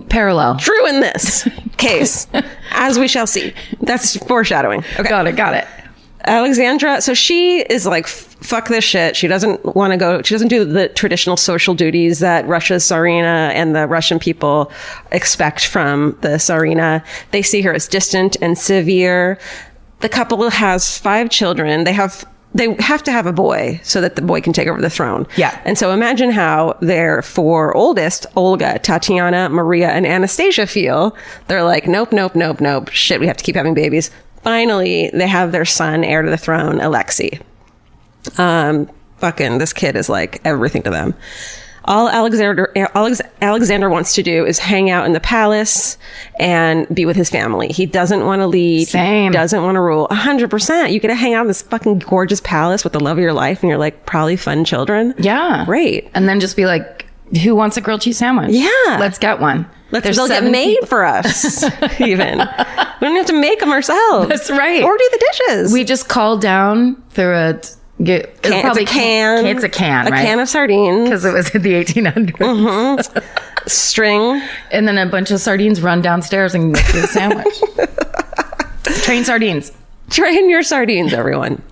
S2: parallel.
S1: True in this case, as we shall see. That's foreshadowing. Okay.
S2: Got it.
S1: Alexandra, so she is like, fuck this shit. She doesn't want to go, she doesn't do the traditional social duties that Russia's Tsarina and the Russian people expect from the Tsarina. They see her as distant and severe. The couple has 5 children. They have to have a boy so that the boy can take over the throne.
S2: Yeah.
S1: And so imagine how their 4 oldest, Olga, Tatiana, Maria, and Anastasia feel. They're like, nope. Shit, we have to keep having babies. Finally, they have their son, heir to the throne, Alexei. Fucking, this kid is like everything to them. All Alexander wants to do is hang out in the palace and be with his family. He doesn't want to lead.
S2: Same.
S1: He doesn't want to rule. 100%. You get to hang out in this fucking gorgeous palace with the love of your life and you're like probably fun children.
S2: Yeah.
S1: Great.
S2: And then just be like, who wants a grilled cheese sandwich?
S1: Yeah.
S2: Let's get one.
S1: They'll get made for us, even. We don't have to make them ourselves.
S2: That's right.
S1: Or do the dishes.
S2: We just call down through it's a can. It's a can, right?
S1: A can of sardines.
S2: Because it was in the 1800s.
S1: String.
S2: And then a bunch of sardines run downstairs and make you a sandwich. Train sardines.
S1: Train your sardines, everyone.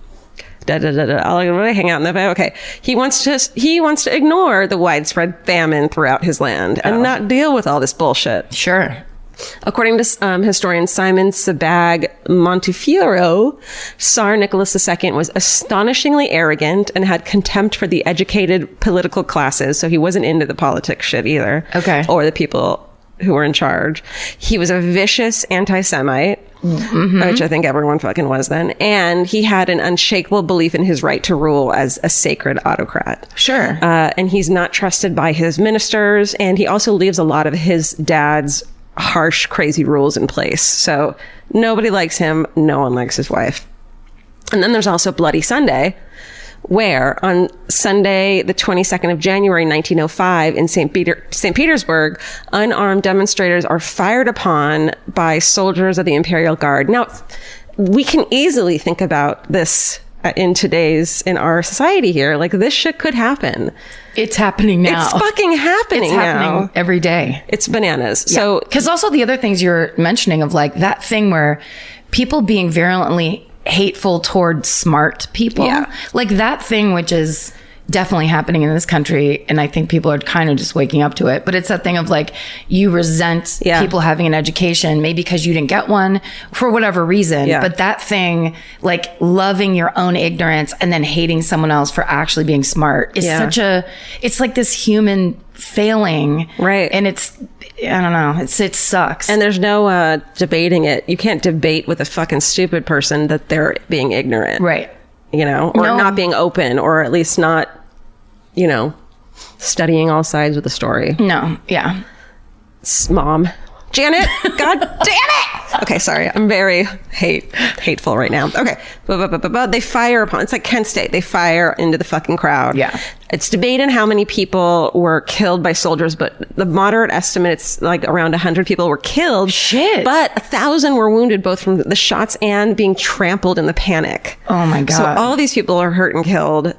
S1: I'll really hang out in the back. Okay. He wants to ignore the widespread famine throughout his land and not deal with all this bullshit.
S2: Sure.
S1: According to historian Simon Sebag Montefiore, Tsar Nicholas II was astonishingly arrogant and had contempt for the educated political classes. So he wasn't into the politics shit either.
S2: Okay.
S1: Or the people who were in charge. He was a vicious anti-Semite, which I think everyone fucking was then. And he had an unshakable belief in his right to rule as a sacred autocrat.
S2: Sure.
S1: And he's not trusted by his ministers. And he also leaves a lot of his dad's harsh, crazy rules in place. So nobody likes him. No one likes his wife. And then there's also Bloody Sunday, where on Sunday, the 22nd of January, 1905, in St. Petersburg, unarmed demonstrators are fired upon by soldiers of the Imperial Guard. Now, we can easily think about this in our society here. Like, this shit could happen.
S2: It's happening now.
S1: It's fucking happening now.
S2: Every day.
S1: It's bananas.
S2: Yeah.
S1: So,
S2: because also the other things you're mentioning of like that thing where people being virulently hateful towards smart people. Yeah. Like that thing, which is definitely happening in this country. And I think people are kind of just waking up to it. But it's that thing of like, you resent people having an education, maybe because you didn't get one for whatever reason. Yeah. But that thing, like loving your own ignorance and then hating someone else for actually being smart is it's like this human failing.
S1: Right.
S2: And I don't know. It sucks.
S1: And there's no debating it. You can't debate with a fucking stupid person that they're being ignorant.
S2: Right.
S1: You know, or not being open, or at least not, you know, studying all sides of the story.
S2: No. Yeah.
S1: Mom. Janet, God damn it! Okay, sorry. I'm very hateful right now. Okay. They fire upon, it's like Kent State. They fire into the fucking crowd.
S2: Yeah.
S1: It's debated how many people were killed by soldiers, but the moderate estimate, it's like around 100 people were killed.
S2: Shit.
S1: But 1,000 were wounded, both from the shots and being trampled in the panic.
S2: Oh my God.
S1: So all of these people are hurt and killed.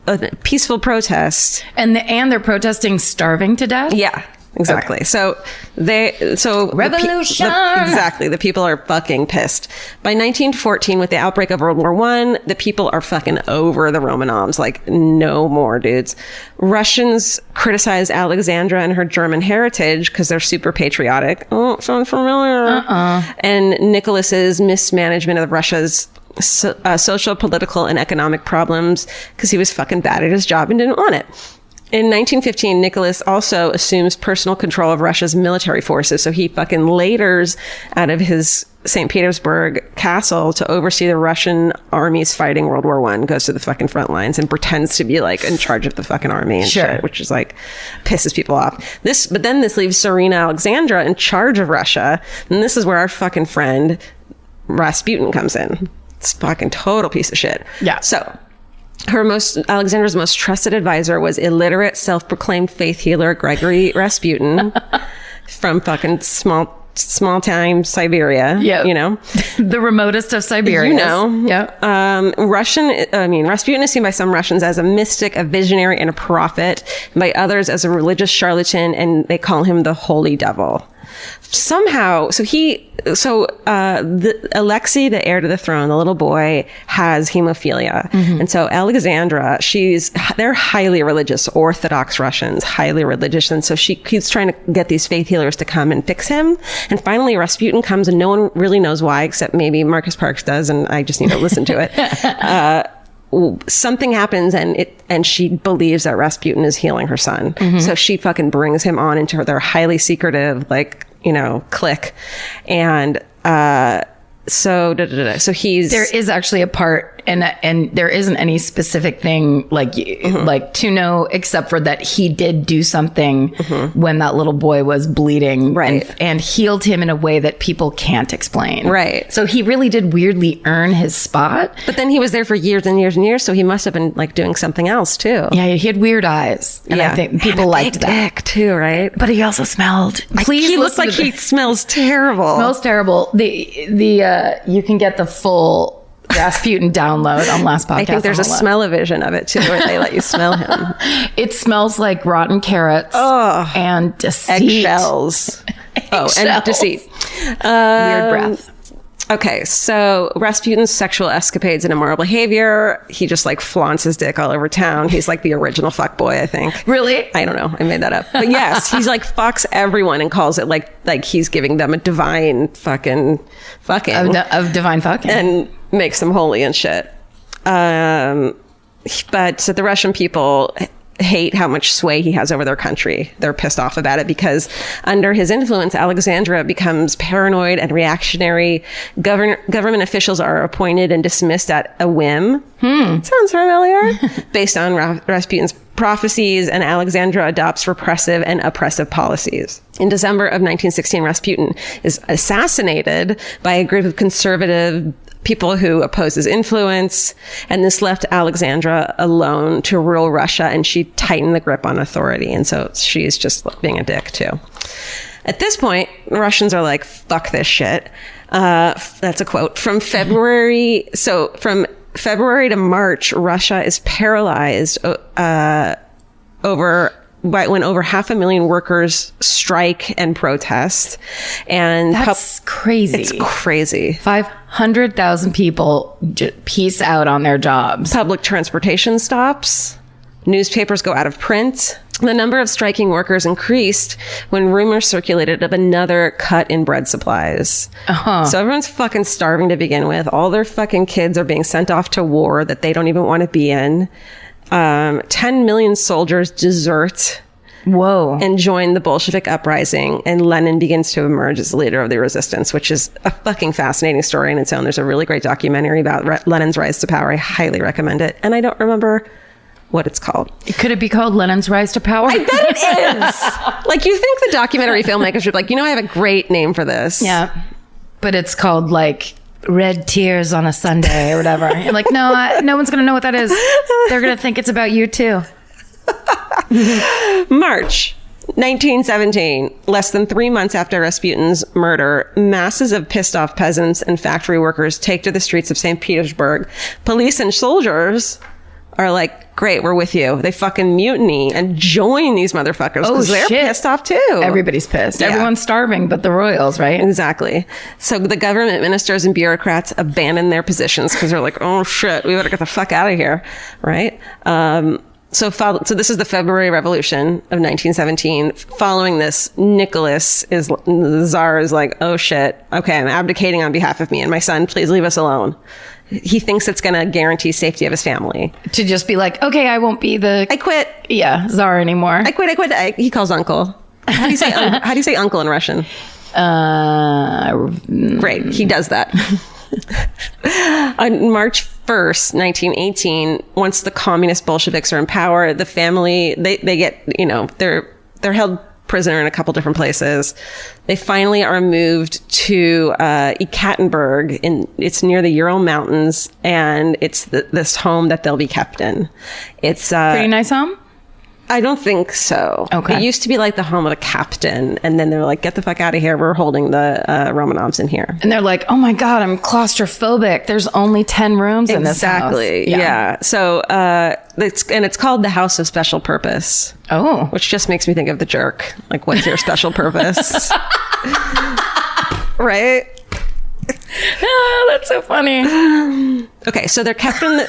S1: A peaceful protest.
S2: And they're protesting starving to death?
S1: Yeah. Exactly. Okay. So
S2: revolution.
S1: Exactly. The people are fucking pissed. By 1914, with the outbreak of World War I, the people are fucking over the Romanovs. Like, no more, dudes. Russians criticize Alexandra and her German heritage because they're super patriotic. Oh, sounds familiar. And Nicholas's mismanagement of Russia's social, political, and economic problems because he was fucking bad at his job and didn't want it. In 1915, Nicholas also assumes personal control of Russia's military forces. So he fucking laters out of his St. Petersburg castle to oversee the Russian armies fighting World War I, goes to the fucking front lines and pretends to be like in charge of the fucking army and shit, which is like pisses people off. But then this leaves Tsarina Alexandra in charge of Russia. And this is where our fucking friend Rasputin comes in. It's fucking total piece of shit.
S2: Yeah.
S1: So Alexandra's most trusted advisor was illiterate, self-proclaimed faith healer Gregory Rasputin from fucking small small time Siberia.
S2: Yeah.
S1: You know,
S2: the remotest of Siberia.
S1: You know.
S2: Yeah.
S1: Rasputin is seen by some Russians as a mystic, a visionary, and a prophet, and by others as a religious charlatan, and they call him the Holy Devil. Somehow, Alexei, the heir to the throne, the little boy, has hemophilia. And so Alexandra, they're highly religious, Orthodox Russians, highly religious. And so she keeps trying to get these faith healers to come and fix him. And finally, Rasputin comes, and no one really knows why, except maybe Marcus Parks does, and I just need to listen to it. Something happens, and she believes that Rasputin is healing her son. So she fucking brings him on into their highly secretive, clique. And so he's...
S2: There is actually a part, and there isn't any specific thing like to know, except for that he did do something when that little boy was bleeding,
S1: right,
S2: and healed him in a way that people can't explain,
S1: right.
S2: So he really did weirdly earn his spot,
S1: but then he was there for years and years and years, so he must have been doing something else too.
S2: Yeah, he had weird eyes, and I think people liked that
S1: dick too, right?
S2: But he also smelled.
S1: He looks like he smells terrible.
S2: Smells terrible. The you can get the full Rasputin download on Last Podcast.
S1: I think there's a smell-o-vision of it too, where they let you smell him.
S2: It smells like rotten carrots and deceit.
S1: Eggshells. And deceit.
S2: Weird breath.
S1: Okay, so Rasputin's sexual escapades and immoral behavior, he just flaunts his dick all over town. He's like the original fuckboy, I think.
S2: Really?
S1: I don't know. I made that up. But yes, he's fucks everyone and calls it like he's giving them a divine fucking.
S2: Of divine fucking.
S1: And makes them holy and shit. But the Russian people hate how much sway he has over their country. They're pissed off about it because under his influence, Alexandra becomes paranoid and reactionary. Government officials are appointed and dismissed at a whim. Sounds familiar. Based on Rasputin's prophecies, and Alexandra adopts repressive and oppressive policies. In December of 1916, Rasputin is assassinated by a group of conservative people who oppose his influence, and this left Alexandra alone to rule Russia, and she tightened the grip on authority, and so she's just being a dick too. At this point, Russians are like, fuck this shit. That's a quote. From February to March, Russia is paralyzed when over 500,000 workers strike and protest. And
S2: that's crazy.
S1: It's crazy.
S2: 500,000 people peace out on their jobs.
S1: Public transportation stops. Newspapers go out of print. The number of striking workers increased when rumors circulated of another cut in bread supplies. So everyone's fucking starving to begin with. All their fucking kids are being sent off to war that they don't even want to be in. 10 million soldiers desert.
S2: Whoa.
S1: And join the Bolshevik uprising, and Lenin begins to emerge as the leader of the resistance, which is a fucking fascinating story in its own. There's a really great documentary about Lenin's rise to power. I highly recommend it. And I don't remember what it's called.
S2: Could it be called Lenin's Rise to Power?
S1: I bet it is. You think the documentary filmmakers should be I have a great name for this.
S2: Yeah. But it's called Red Tears on a Sunday or whatever. You're no one's going to know what that is. They're going to think it's about you too.
S1: March 1917, less than 3 months after Rasputin's murder, masses of pissed off peasants and factory workers take to the streets of St. Petersburg. Police and soldiers are like, great, we're with you. They fucking mutiny and join these motherfuckers because they're pissed off too.
S2: Everybody's pissed. Yeah. Everyone's starving but the royals, right?
S1: Exactly. So the government ministers and bureaucrats abandon their positions because they're like, oh shit, we better get the fuck out of here, right? So this is the February Revolution of 1917. Following this, the Tsar is like, oh shit, okay, I'm abdicating on behalf of me and my son, please leave us alone. He thinks it's going to guarantee safety of his family.
S2: To just be like, okay, I won't be
S1: I quit.
S2: Yeah, Tsar anymore.
S1: I quit. He calls uncle. How do you say uncle in Russian? Great. He does that. On March 1st, 1918, once the communist Bolsheviks are in power, the family, they get, they're held prisoner in a couple different places. They finally are moved to Ekaterinburg. It's near the Ural Mountains, and it's this home that they'll be kept in. It's
S2: pretty nice home.
S1: I don't think so.
S2: Okay.
S1: It used to be like the home of a captain, and then they're like, get the fuck out of here. We're holding the Romanovs in here.
S2: And they're like, oh my God, I'm claustrophobic. There's only 10 rooms in this house.
S1: Exactly. Yeah. So it's called the House of Special Purpose.
S2: Oh.
S1: Which just makes me think of The Jerk. Like, what's your special purpose? Right?
S2: Oh, that's so funny.
S1: Okay, so they're kept in the...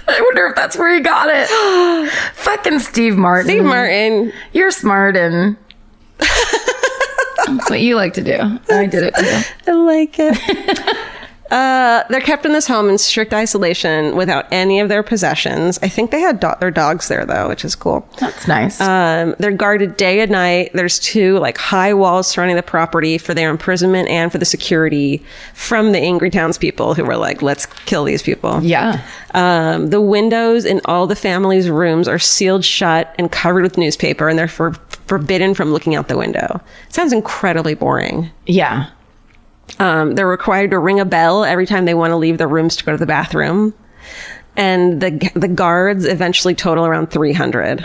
S2: I wonder if that's where he got it. Fucking Steve Martin.
S1: Steve Martin.
S2: You're smart and... That's what you like to do. I did it too.
S1: I like it. They're kept in this home in strict isolation without any of their possessions. I think they had their dogs there, though, which is cool.
S2: That's nice.
S1: They're guarded day and night. There's 2 like high walls surrounding the property for their imprisonment and for the security from the angry townspeople who were like, let's kill these people.
S2: Yeah.
S1: The windows in all the family's rooms are sealed shut and covered with newspaper, and they're forbidden from looking out the window. It sounds incredibly boring.
S2: Yeah.
S1: They're required to ring a bell every time they want to leave their rooms to go to the bathroom. And the guards eventually total around 300.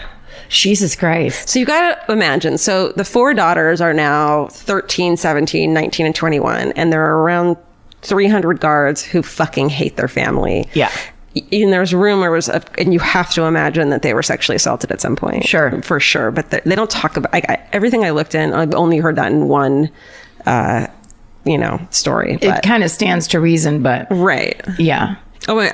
S2: Jesus Christ.
S1: So you got to imagine. So the 4 daughters are now 13, 17, 19, and 21. And there are around 300 guards who fucking hate their family.
S2: Yeah.
S1: And there's rumors of, and you have to imagine that they were sexually assaulted at some point.
S2: Sure.
S1: For sure. But they don't talk about, everything I looked in, I've only heard that in one, story.
S2: It kind of stands to reason, but...
S1: Right.
S2: Yeah.
S1: Oh, wait,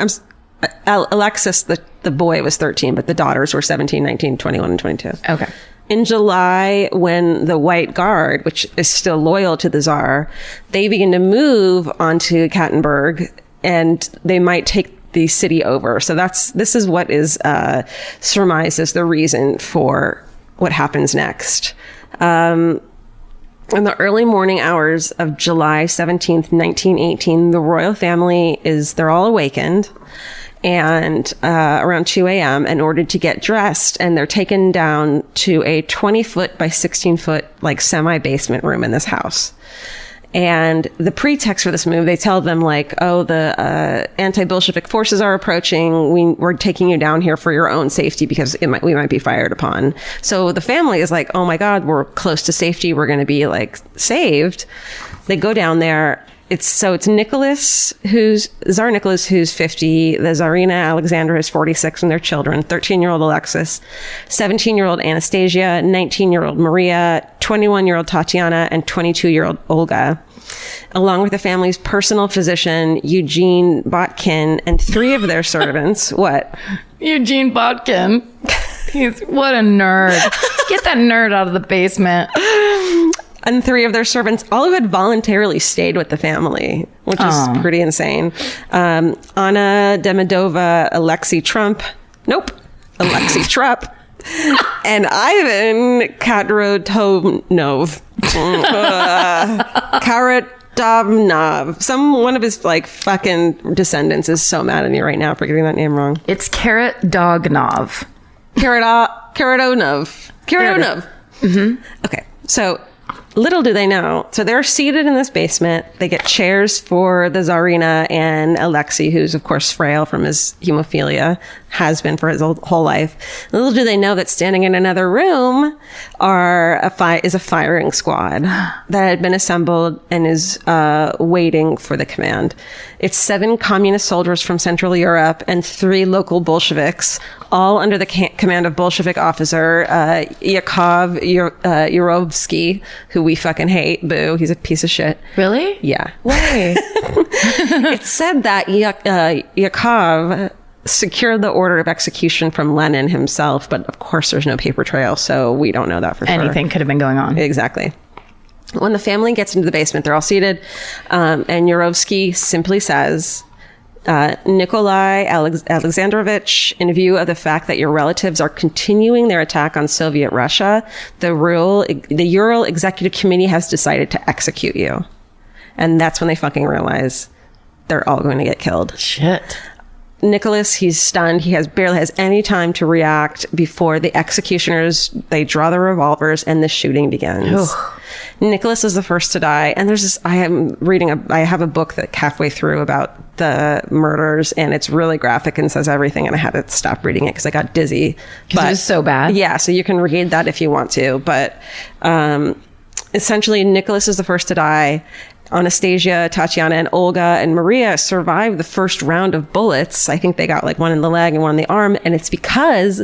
S1: Alexis, the boy, was 13, but the daughters were 17, 19, 21, and 22.
S2: Okay.
S1: In July, when the White Guard, which is still loyal to the Tsar, they begin to move onto Kattenburg, and they might take the city over. So this is what is surmised as the reason for what happens next. In the early morning hours of July 17th, 1918, the royal family they're all awakened and around 2 a.m. and ordered to get dressed. And they're taken down to a 20-foot by 16-foot, like semi-basement room in this house. And the pretext for this move, they tell them like, oh, the anti-Bolshevik forces are approaching. We're taking you down here for your own safety because we might be fired upon. So the family is like, oh my God, we're close to safety. We're going to be like saved. They go down there. It's Tsar Nicholas, who's 50, the Tsarina Alexandra is 46, and their children, 13-year-old Alexis, 17-year-old Anastasia, 19-year-old Maria, 21-year-old Tatiana, and 22-year-old Olga, along with the family's personal physician, Eugene Botkin, and 3 of their servants. What?
S2: Eugene Botkin. What a nerd. Get that nerd out of the basement.
S1: And 3 of their servants, all who had voluntarily stayed with the family, which is pretty insane. Anna Demidova, Alexei Trump, and Ivan Karatonov, one of his like fucking descendants is so mad at me right now for getting that name wrong.
S2: It's Karatonov.
S1: Karatonov. Mm-hmm. Okay, so little do they know. So they're seated in this basement. They get chairs for the Tsarina and Alexei, who's of course frail from his hemophilia, has been for his whole life. Little do they know that standing in another room is a firing squad that had been assembled and is waiting for the command. It's 7 communist soldiers from Central Europe and 3 local Bolsheviks, all under the command of Bolshevik officer Yakov Yurovsky, who we fucking hate. Boo, he's a piece of shit.
S2: Really?
S1: Yeah.
S2: Why?
S1: It's said that Yakov secured the order of execution from Lenin himself, but of course there's no paper trail, so we don't know that for sure.
S2: Anything could have been going on.
S1: Exactly. When the family gets into the basement, they're all seated, and Yurovsky simply says, Nikolai Alexandrovich, in view of the fact that your relatives are continuing their attack on Soviet Russia, the Ural Executive Committee has decided to execute you. And that's when they fucking realize they're all going to get killed.
S2: Shit.
S1: Nicholas, he's stunned. He barely has any time to react before the executioners, they draw their revolvers and the shooting begins. Ugh. Nicholas is the first to die. And there's this, I have a book that halfway through about the murders, and it's really graphic and says everything. And I had to stop reading it because I got dizzy.
S2: Because it was so bad?
S1: Yeah. So you can read that if you want to. But essentially, Nicholas is the first to die. Anastasia, Tatiana, and Olga and Maria survived the first round of bullets. I think they got like one in the leg and one in the arm. And it's because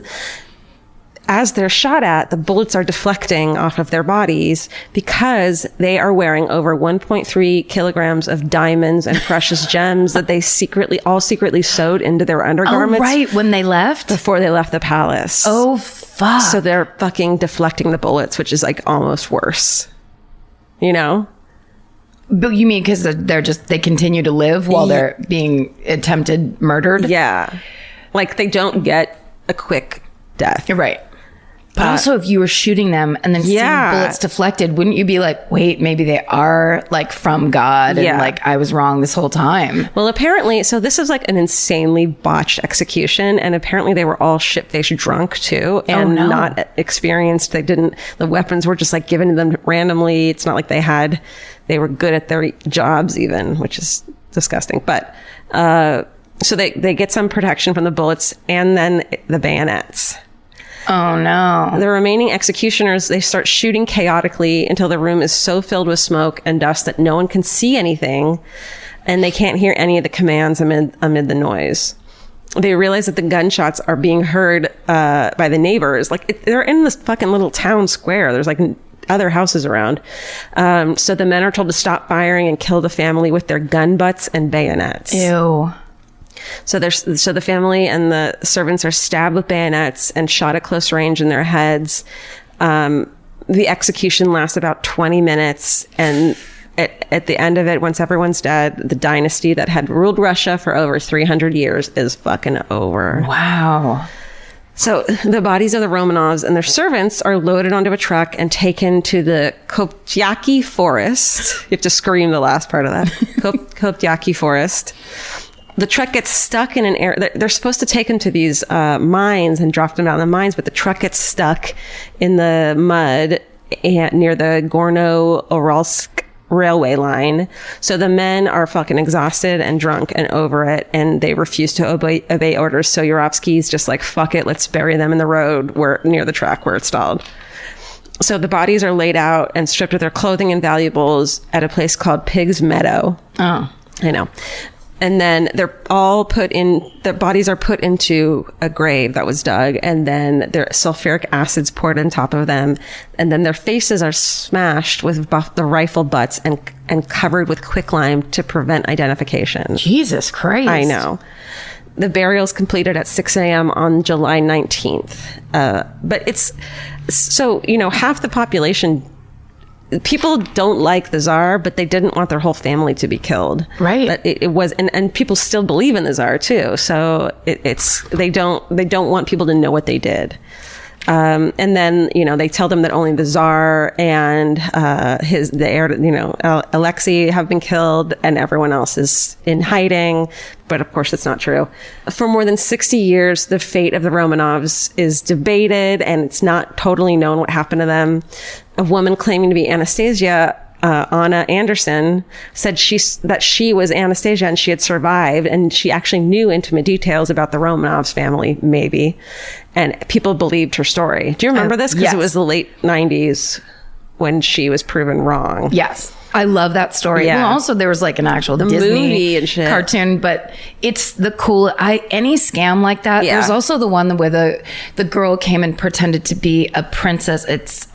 S1: as they're shot at, the bullets are deflecting off of their bodies because they are wearing over 1.3 kilograms of diamonds and precious gems that they secretly sewed into their undergarments.
S2: Oh, right. When they left?
S1: Before they left the palace.
S2: Oh, fuck.
S1: So they're fucking deflecting the bullets, which is like almost worse. You know?
S2: But you mean because they continue to live while they're being attempted murdered?
S1: Yeah. Like they don't get a quick death.
S2: You're right. But also, if you were shooting them and then seeing bullets deflected, wouldn't you be like, wait, maybe they are like from God and like I was wrong this whole time?
S1: Well, apparently, so this is like an insanely botched execution, and apparently they were all shit-faced drunk too and not experienced. The weapons were just like given to them randomly. It's not like they were good at their jobs even, which is disgusting. But so they get some protection from the bullets and then the bayonets.
S2: Oh, no.
S1: The remaining executioners, they start shooting chaotically until the room is so filled with smoke and dust that no one can see anything, and they can't hear any of the commands amid the noise. They realize that the gunshots are being heard by the neighbors. Like, they're in this fucking little town square. There's, like, other houses around. So the men are told to stop firing and kill the family with their gun butts and bayonets.
S2: Ew.
S1: So the family and the servants are stabbed with bayonets and shot at close range in their heads. The execution lasts about 20 minutes. And at the end of it, once everyone's dead, the dynasty that had ruled Russia for over 300 years is fucking over.
S2: Wow.
S1: So the bodies of the Romanovs and their servants are loaded onto a truck and taken to the Koptyaki forest. You have to scream the last part of that. Koptyaki forest. The truck gets stuck in an area. They're supposed to take them to these mines and drop them down the mines, but the truck gets stuck in the mud near the Gorno-Uralsk railway line. So the men are fucking exhausted and drunk and over it, and they refuse to obey orders. So Yurovsky's just like, fuck it, let's bury them in the road near the track where it's stalled. So the bodies are laid out and stripped of their clothing and valuables at a place called Pig's Meadow.
S2: Oh.
S1: I know. And then the bodies are put into a grave that was dug, and then their sulfuric acid's poured on top of them. And then their faces are smashed with the rifle butts and covered with quicklime to prevent identification.
S2: Jesus Christ.
S1: I know. The burial's completed at 6 a.m. on July 19th. But it's, so, half the population, people don't like the Tsar, but they didn't want their whole family to be killed.
S2: Right.
S1: But it was, and people still believe in the Tsar too. So they don't want people to know what they did. And then, they tell them that only the Tsar and the heir, Alexei have been killed, and everyone else is in hiding. But of course, it's not true. For more than 60 years, the fate of the Romanovs is debated, and it's not totally known what happened to them. A woman claiming to be Anastasia, Anna Anderson, said that she was Anastasia and she had survived, and she actually knew intimate details about the Romanovs family, maybe. And people believed her story. Do you remember this? Because
S2: yes.
S1: It was the late 90s when she was proven wrong.
S2: Yes. I love that story.
S1: Yeah.
S2: Well, also there was like an actual Disney
S1: movie and shit.
S2: Cartoon, but it's the cool. Any scam like that.
S1: Yeah.
S2: There's also the one where the girl came and pretended to be a princess. It's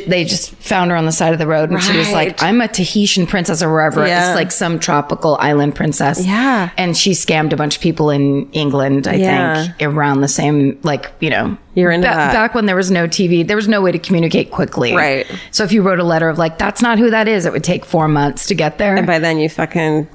S2: they just found her on the side of the road, and
S1: right.
S2: She was like, "I'm a Tahitian princess," or wherever.
S1: Yeah.
S2: It's like some tropical island princess.
S1: Yeah,
S2: and she scammed a bunch of people in England. I think around the same, You're into that. Back when there was no TV, there was no way to communicate quickly.
S1: Right.
S2: So if you wrote a letter of that's not who that is, it would take 4 months to get there.
S1: And by then you fucking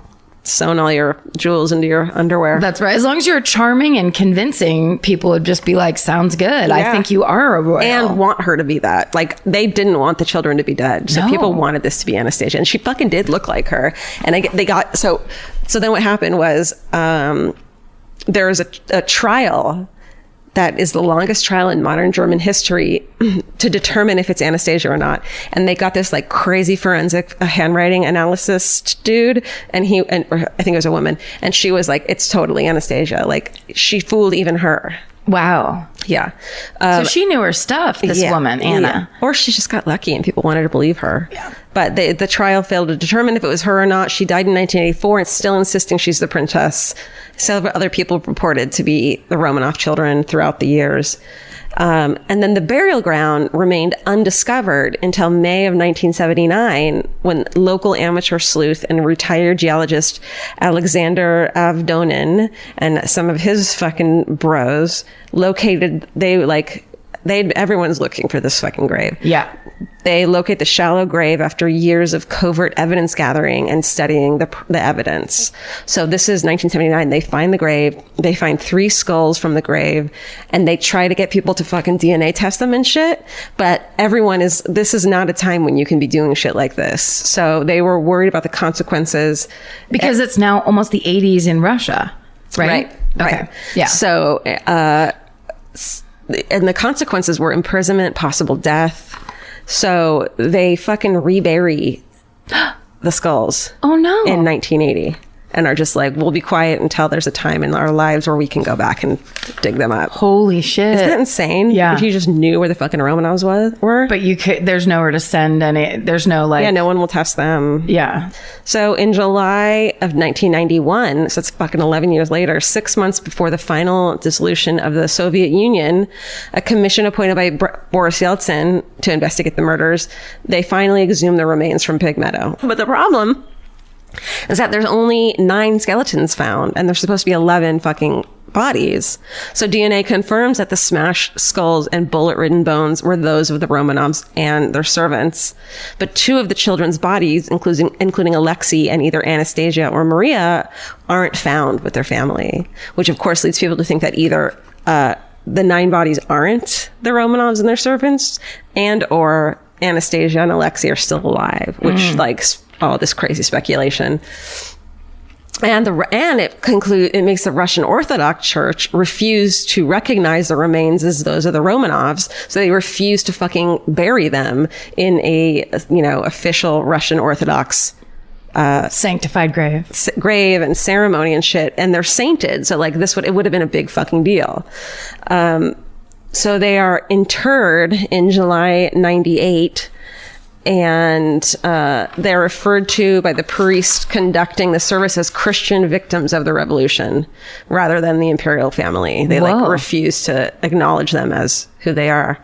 S1: sewn all your jewels into your underwear.
S2: That's right. As long as you're charming and convincing, people would just be like, sounds good. Yeah. I think you are a royal.
S1: And want her to be that. They didn't want the children to be dead. So people wanted this to be Anastasia. And she fucking did look like her. And so then what happened was, there is a trial that is the longest trial in modern German history to determine if it's Anastasia or not. And they got this like crazy forensic handwriting analysis dude, or I think it was a woman, and she was like, it's totally Anastasia. Like, she fooled even her.
S2: Wow.
S1: Yeah.
S2: So she knew her stuff, this woman, Anna.
S1: Yeah. Or she just got lucky and people wanted to believe her. Yeah. But the trial failed to determine if it was her or not. She died in 1984 and still insisting she's the princess. Several other people reported to be the Romanov children throughout the years. And then the burial ground remained undiscovered until May of 1979, when local amateur sleuth and retired geologist Alexander Avdonin and some of his fucking bros everyone's looking for this fucking grave.
S2: Yeah.
S1: They locate the shallow grave after years of covert evidence gathering and studying the evidence. So this is 1979. They find the grave. They find 3 skulls from the grave, and they try to get people to fucking DNA test them and shit. But this is not a time when you can be doing shit like this. So they were worried about the consequences.
S2: Because it's now almost the 80s in Russia, right? Okay.
S1: Right.
S2: Yeah.
S1: So, and the consequences were imprisonment, possible death. So they fucking rebury the skulls.
S2: Oh no.
S1: In 1980. And are just like, we'll be quiet until there's a time in our lives where we can go back and dig them up.
S2: Holy shit.
S1: Isn't that insane?
S2: Yeah.
S1: If you just knew where the fucking Romanovs were.
S2: But there's nowhere to send any, there's no like.
S1: Yeah, no one will test them.
S2: Yeah.
S1: So in July of 1991, so it's fucking 11 years later, 6 months before the final dissolution of the Soviet Union, a commission appointed by Boris Yeltsin to investigate the murders, they finally exhumed the remains from Pig Meadow. But the problem is that there's only 9 skeletons found, and there's supposed to be 11 fucking bodies. So DNA confirms that the smashed skulls and bullet-ridden bones were those of the Romanovs and their servants. But 2 of the children's bodies, including Alexei and either Anastasia or Maria, aren't found with their family, which of course leads people to think that either the 9 bodies aren't the Romanovs and their servants, and or Anastasia and Alexei are still alive, which all this crazy speculation. And it makes the Russian Orthodox Church refuse to recognize the remains as those of the Romanovs. So they refuse to fucking bury them in a, official Russian Orthodox
S2: sanctified
S1: grave and ceremony and shit. And they're sainted. So it would have been a big fucking deal. So they are interred in July 98. And they're referred to by the priest conducting the service as Christian victims of the revolution rather than the imperial family. They refuse to acknowledge them as who they are.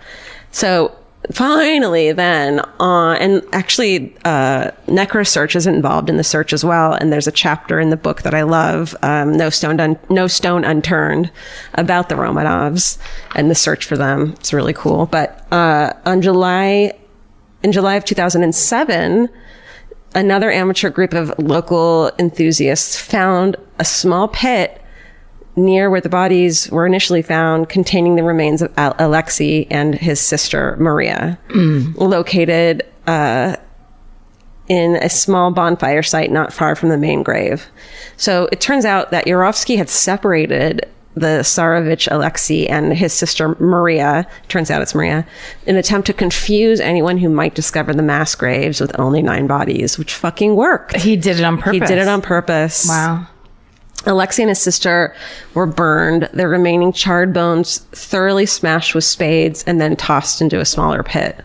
S1: So finally then, and actually necrosearch is involved in the search as well. And there's a chapter in the book that I love, No Stone Unturned, about the Romanovs and the search for them. It's really cool. But in July of 2007, another amateur group of local enthusiasts found a small pit near where the bodies were initially found, containing the remains of Alexei and his sister Maria, located in a small bonfire site not far from the main grave. So it turns out that Yurovsky had separated the Tsarevich Alexei and his sister Maria, turns out it's Maria, in an attempt to confuse anyone who might discover the mass graves with only 9 bodies, which fucking worked.
S2: He did it on purpose.
S1: Wow. Alexei and his sister were burned, their remaining charred bones thoroughly smashed with spades and then tossed into a smaller pit.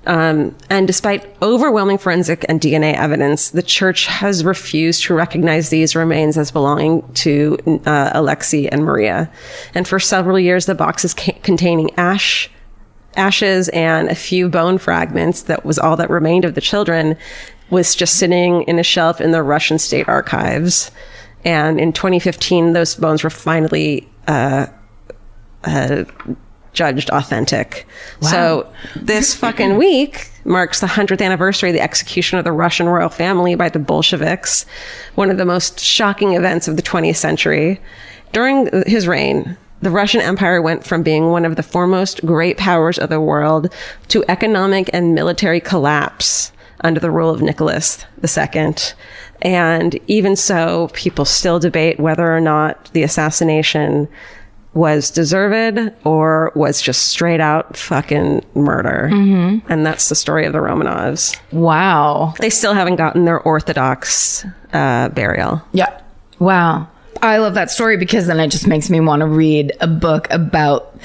S1: And despite overwhelming forensic and DNA evidence, the church has refused to recognize these remains as belonging to Alexei and Maria. And for several years, the boxes containing ashes and a few bone fragments, that was all that remained of the children, was just sitting in a shelf in the Russian state archives. And in 2015, those bones were finally judged authentic. Wow. So this fucking week marks the 100th anniversary of the execution of the Russian royal family by the Bolsheviks, one of the most shocking events of the 20th century. During his reign, the Russian Empire went from being one of the foremost great powers of the world to economic and military collapse under the rule of Nicholas II. And even so, people still debate whether or not the assassination was deserved or was just straight out fucking murder. And that's the story of the Romanovs.
S2: Wow.
S1: They still haven't gotten their Orthodox burial.
S2: Yeah. Wow. I love that story because then it just makes me want to read a book about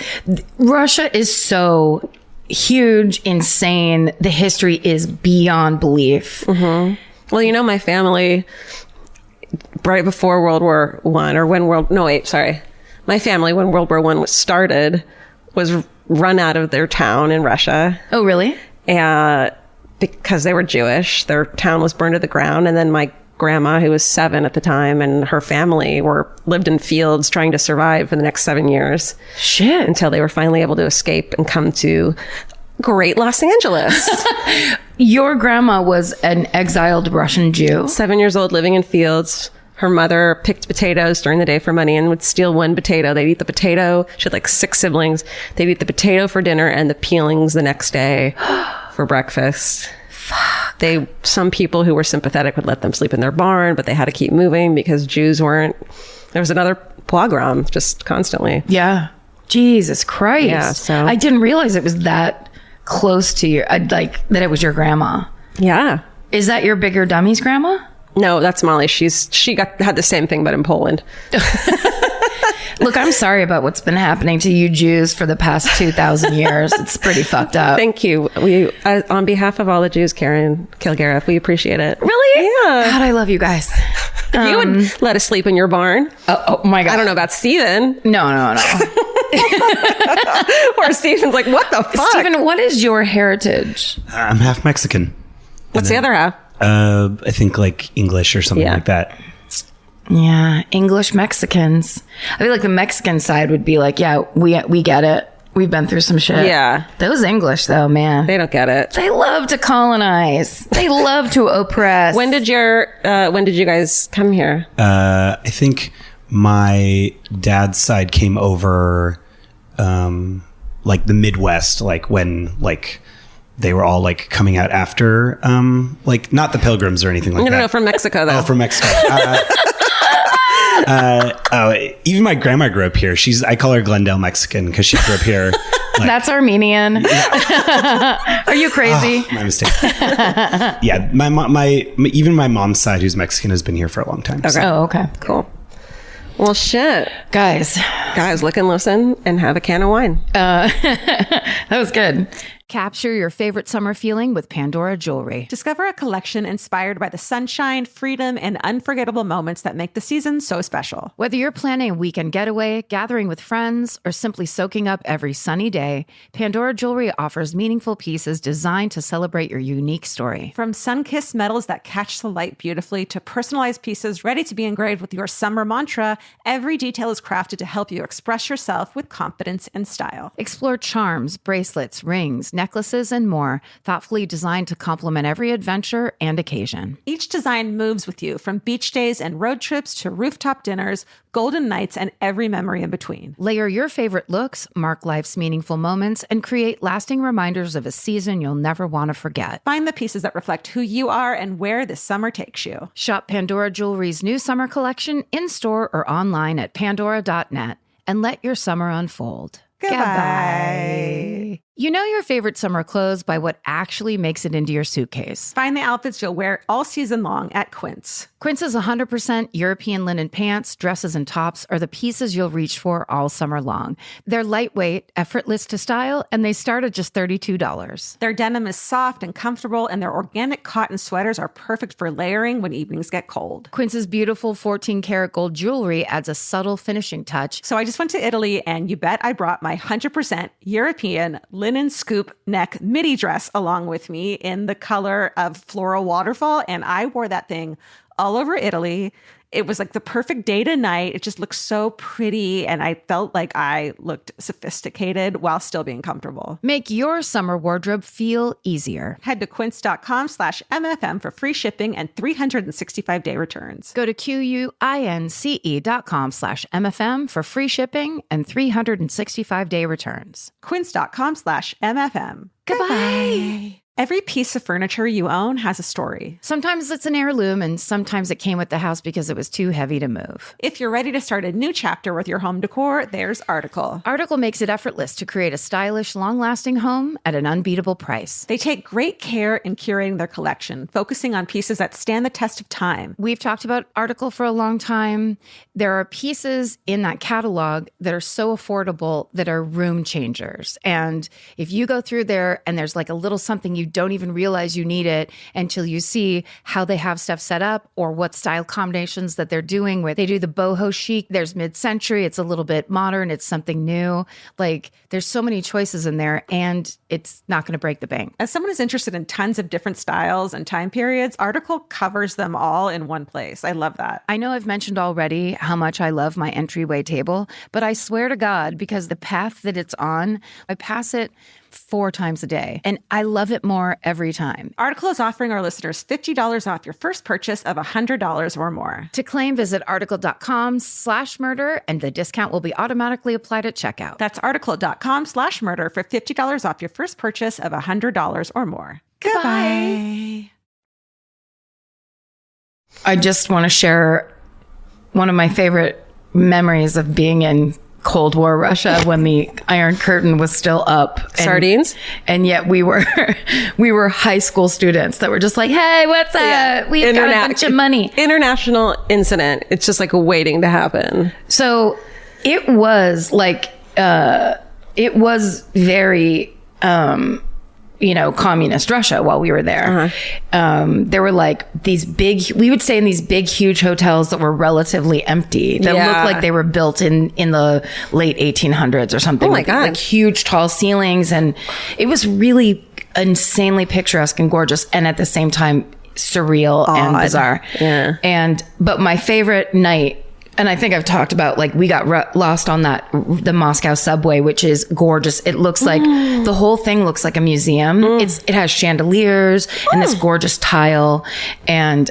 S2: Russia is so huge, insane. The history is beyond belief.
S1: Well, my family, right before World War I, or when my family, when World War I was started, was run out of their town in Russia.
S2: Oh, really?
S1: Because they were Jewish. Their town was burned to the ground. And then my grandma, who was 7 at the time, and her family lived in fields trying to survive for the next 7 years.
S2: Shit.
S1: Until they were finally able to escape and come to great Los Angeles.
S2: Your grandma was an exiled Russian Jew.
S1: 7 years old, living in fields. Her mother picked potatoes during the day for money and would steal one potato. They'd eat the potato. She had like 6 siblings. They'd eat the potato for dinner and the peelings the next day for breakfast. Fuck. Some people who were sympathetic would let them sleep in their barn, but they had to keep moving because Jews weren't. There was another pogrom just constantly.
S2: Yeah. Jesus Christ.
S1: Yeah, so
S2: I didn't realize it was that close to your, that it was your grandma.
S1: Yeah.
S2: Is that your Bigger Dummies grandma?
S1: No, that's Molly. She had the same thing, but in Poland.
S2: Look, I'm sorry about what's been happening to you Jews for the past 2,000 years. It's pretty fucked up.
S1: Thank you. We, on behalf of all the Jews, Karen Kilgariff, we appreciate it.
S2: Really?
S1: Yeah.
S2: God, I love you guys.
S1: You would let us sleep in your barn.
S2: Oh my God.
S1: I don't know about Steven.
S2: No.
S1: Or Steven's like, what the fuck?
S2: Steven, what is your heritage?
S5: I'm half Mexican.
S1: What's the other half?
S5: I think like English or something like that.
S2: Yeah, English Mexicans. I feel like the Mexican side would be like, yeah, we get it. We've been through some shit.
S1: Yeah.
S2: Those English, though, man.
S1: They don't get it.
S2: They love to colonize. They love to oppress.
S1: When did you guys come here?
S5: I think my dad's side came over, like the Midwest, like when like they were all like coming out after, like not the Pilgrims or anything like that.
S1: No, from Mexico though.
S5: Oh, from Mexico. Even my grandma grew up here. I call her Glendale Mexican because she grew up here. Like,
S2: that's Armenian. Are you crazy?
S5: Oh, my mistake. Yeah, even my mom's side, who's Mexican, has been here for a long time.
S1: Okay.
S5: So.
S2: Oh, okay.
S1: Cool. Well, shit.
S2: Guys,
S1: look and listen and have a can of wine.
S2: That was good.
S4: Capture your favorite summer feeling with Pandora Jewelry.
S3: Discover a collection inspired by the sunshine, freedom, and unforgettable moments that make the season so special.
S4: Whether you're planning a weekend getaway, gathering with friends, or simply soaking up every sunny day, Pandora Jewelry offers meaningful pieces designed to celebrate your unique story.
S3: From sun-kissed metals that catch the light beautifully to personalized pieces ready to be engraved with your summer mantra, every detail is crafted to help you express yourself with confidence and style.
S4: Explore charms, bracelets, rings, necklaces, and more, thoughtfully designed to complement every adventure and occasion.
S3: Each design moves with you, from beach days and road trips to rooftop dinners, golden nights, and every memory in between.
S4: Layer your favorite looks, mark life's meaningful moments, and create lasting reminders of a season you'll never want to forget.
S3: Find the pieces that reflect who you are and where this summer takes you.
S4: Shop Pandora Jewelry's new summer collection in-store or online at pandora.net and let your summer unfold.
S3: Goodbye.
S4: You know your favorite summer clothes by what actually makes it into your suitcase.
S3: Find the outfits you'll wear all season long at Quince.
S4: Quince's 100% European linen pants, dresses, and tops are the pieces you'll reach for all summer long. They're lightweight, effortless to style, and they start at just $32.
S3: Their denim is soft and comfortable, and their organic cotton sweaters are perfect for layering when evenings get cold.
S4: Quince's beautiful 14-karat gold jewelry adds a subtle finishing touch.
S3: So I just went to Italy, and you bet I brought my 100% European linen scoop neck midi dress along with me in the color of floral waterfall, and I wore that thing all over Italy. It was like the perfect day to night. It just looked so pretty, and I felt like I looked sophisticated while still being comfortable.
S4: Make your summer wardrobe feel easier.
S3: Head to quince.com/MFM for free shipping and 365-day returns.
S4: Go to QUINCE.com/MFM for free shipping and 365-day returns.
S3: Quince.com/MFM.
S4: Goodbye.
S3: Every piece of furniture you own has a story.
S4: Sometimes it's an heirloom, and sometimes it came with the house because it was too heavy to move.
S3: If you're ready to start a new chapter with your home decor, there's Article.
S4: Article makes it effortless to create a stylish, long-lasting home at an unbeatable price.
S3: They take great care in curating their collection, focusing on pieces that stand the test of time.
S4: We've talked about Article for a long time. There are pieces in that catalog that are so affordable that are room changers. And if you go through there and there's like a little something you don't even realize you need it until you see how they have stuff set up or what style combinations that they're doing, where they do the boho chic, there's mid-century, it's a little bit modern, it's something new. Like there's so many choices in there and it's not going to break the bank.
S3: As someone who's interested in tons of different styles and time periods, Article covers them all in one place. I love that.
S4: I know I've mentioned already how much I love my entryway table, but I swear to God, because the path that it's on, I pass it 4 times a day, and I love it more every time.
S3: Article is offering our listeners $50 off your first purchase of $100 or more.
S4: To claim, visit article.com/murder, and the discount will be automatically applied at checkout.
S3: That's article.com/murder for $50 off your first purchase of $100 or more. Goodbye.
S2: I just want to share one of my favorite memories of being in Cold War Russia when the Iron Curtain was still up.
S1: Sardines?
S2: And yet we were high school students that were just like, hey, what's up? We've got a bunch of money.
S1: International incident. It's just like waiting to happen.
S2: So it was like, it was very, communist Russia while we were there. There were like these we would stay in these big, huge hotels that were relatively empty, that looked like they were built in the late 1800s or something.
S1: Oh my God.
S2: Like huge, tall ceilings. And it was really insanely picturesque and gorgeous. And at the same time, surreal and bizarre.
S1: Yeah.
S2: But my favorite night, and I think I've talked about, like, we got lost on the Moscow subway, which is gorgeous. It looks like the whole thing looks like a museum. It has chandeliers and this gorgeous tile. And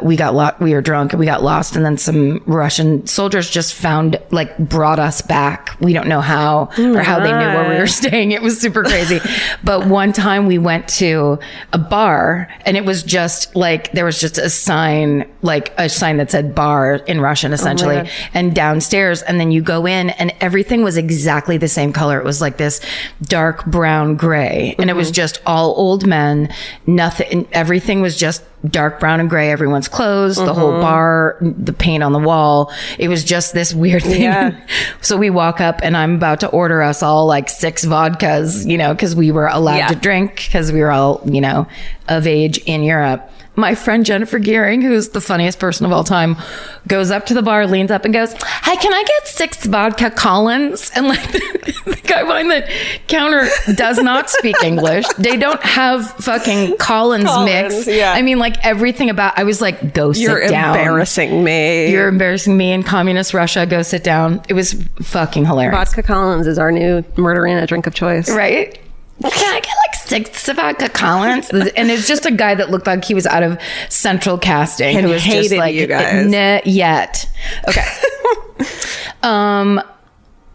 S2: we were drunk and we got lost. And then some Russian soldiers just brought us back. We don't know how or how they knew where we were staying. It was super crazy. But one time we went to a bar and it was just like, there was just a sign that said bar in Russian, essentially. And downstairs, and then you go in and everything was exactly the same color. It was like this dark brown gray, and it was just all old men. Nothing, everything was just dark brown and gray. Everyone's clothes, the whole bar, the paint on the wall. It was just this weird thing. So we walk up and I'm about to order us all like 6 vodkas, because we were allowed to drink because we were all, of age in Europe. My friend Jennifer Gearing, who's the funniest person of all time, goes up to the bar, leans up and goes, hey, can I get 6 vodka Collins? And like the guy behind the counter does not speak English. They don't have fucking Collins mix.
S1: Yeah.
S2: I mean, like everything about, I was like, go sit down.
S1: You're embarrassing me.
S2: You're embarrassing me in communist Russia. Go sit down. It was fucking hilarious.
S1: Vodka Collins is our new Murderina drink of choice.
S2: Right? Can I get like 6 vodka Collins? And it's just a guy that looked like he was out of Central Casting.
S1: And
S2: who was
S1: hated
S2: just like,
S1: you guys.
S2: Yet. Okay.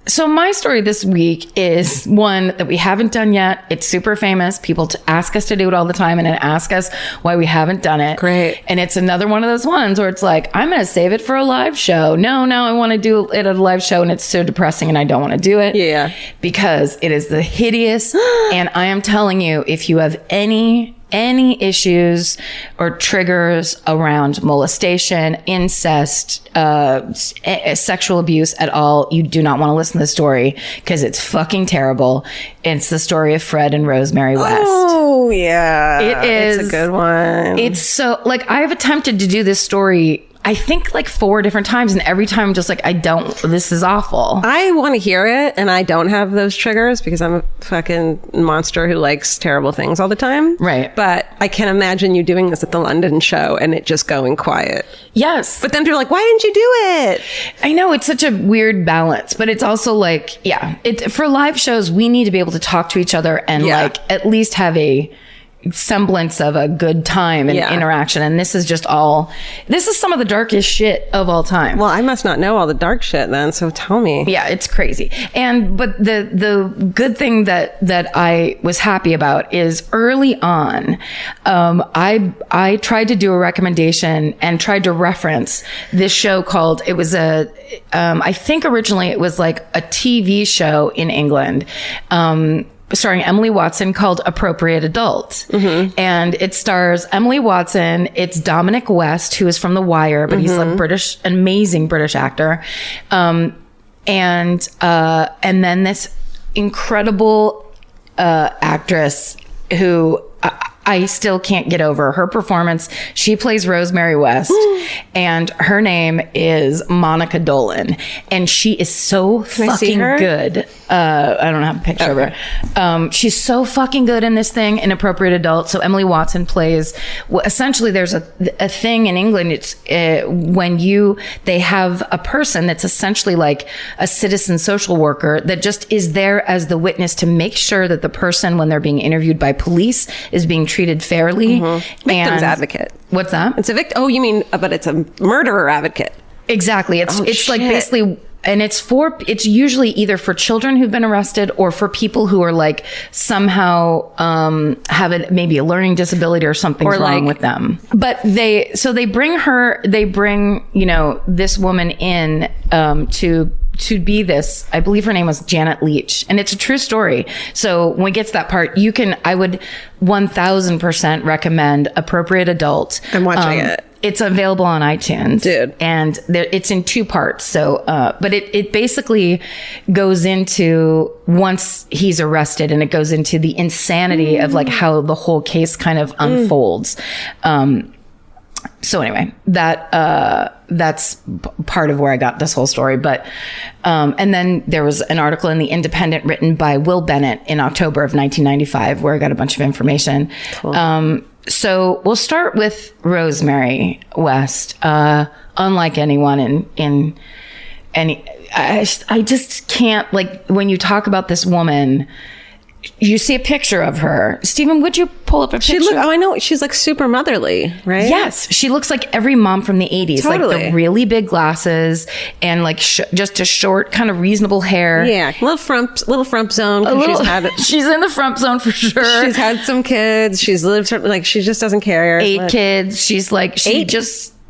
S2: So my story this week is one that we haven't done yet. It's super famous. People ask us to do it all the time and then ask us why we haven't done it.
S1: Great.
S2: And it's another one of those ones where it's like, I'm going to save it for a live show. No, I want to do it at a live show and it's so depressing and I don't want to do it.
S1: Yeah.
S2: Because it is the hideous. And I am telling you, if you have any issues or triggers around molestation, incest, sexual abuse at all, you do not want to listen to the story because it's fucking terrible. It's the story of Fred and Rosemary West.
S1: Oh, yeah.
S2: It is.
S1: It's a good one.
S2: It's so, like, I have attempted to do this story, I think, like 4 different times, and every time I'm just like, this is awful.
S1: I want to hear it, and I don't have those triggers because I'm a fucking monster who likes terrible things all the time.
S2: Right.
S1: But I can imagine you doing this at the London show and it just going quiet.
S2: Yes.
S1: But then you're like, why didn't you do it?
S2: I know, it's such a weird balance, but it's also like, for live shows, we need to be able to talk to each other and like at least have a semblance of a good time and interaction. And this is some of the darkest shit of all time.
S1: Well, I must not know all the dark shit then, so tell me.
S2: Yeah, it's crazy. But the good thing that I was happy about is early on, I tried to do a recommendation and tried to reference this show called, it was I think originally it was like a TV show in England, starring Emily Watson called Appropriate Adult. And it stars Emily Watson. It's Dominic West, who is from The Wire, but he's an amazing British actor. And then this incredible actress who I still can't get over her performance. She plays Rosemary West, and her name is Monica Dolan, and she is so fucking good. I don't have a picture of her. She's so fucking good in this thing, Inappropriate Adult. So Emily Watson plays, essentially there's a thing in England. It's when they have a person that's essentially like a citizen social worker that just is there as the witness to make sure that the person, when they're being interviewed by police, is being treated fairly.
S1: Victim's advocate.
S2: What's that?
S1: It's a victim. Oh, you mean, but it's a murderer advocate.
S2: Exactly. It's like basically, and it's usually either for children who've been arrested or for people who are like somehow have maybe a learning disability or something's wrong with them. But they bring this woman in to be this, I believe her name was Janet Leach, and it's a true story. So when we get to that part, I would 1000% recommend Appropriate Adult.
S1: I'm watching it.
S2: It's available on iTunes,
S1: dude,
S2: and it's in 2 parts. So, but it basically goes into once he's arrested, and it goes into the insanity of like how the whole case kind of unfolds. So anyway, that's part of where I got this whole story. But, and then there was an article in The Independent written by Will Bennett in October of 1995, where I got a bunch of information. Cool. So we'll start with Rosemary West. Unlike anyone in any, I just can't, like, when you talk about this woman, you see a picture of her. Stephen, would you pull up a picture?
S1: I know. She's like super motherly, right?
S2: Yes. She looks like every mom from the 80s.
S1: Totally.
S2: Like the really big glasses and like just a short, kind of reasonable hair.
S1: Yeah. Little frump zone.
S2: She's in the frump zone for sure.
S1: She's had some kids. She's lived, like, she just doesn't care.
S2: 8 kids. She's like,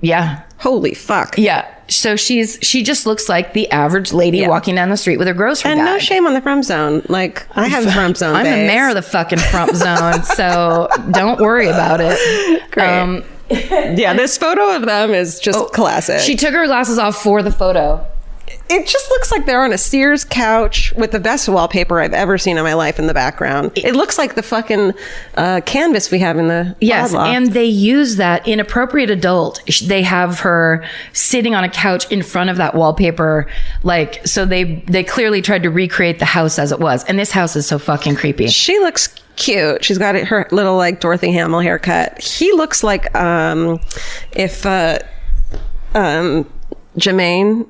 S2: yeah.
S1: Holy fuck.
S2: Yeah. So she just looks like the average lady walking down the street with her grocery bag.
S1: And no shame on the frump zone. Like, I have the frump zone.
S2: I'm the mayor of the fucking frump zone, so don't worry about it.
S1: Great. Yeah, this photo of them is just classic.
S2: She took her glasses off for the photo.
S1: It just looks like they're on a Sears couch with the best wallpaper I've ever seen in my life in the background. It looks like the fucking canvas we have in the
S2: yes,
S1: loft.
S2: and they use that in Appropriate Adult. They have her sitting on a couch in front of that wallpaper, like, so they clearly tried to recreate the house as it was. And this house is so fucking creepy.
S1: She looks cute. She's got her little like Dorothy Hamill haircut. He looks like if Jermaine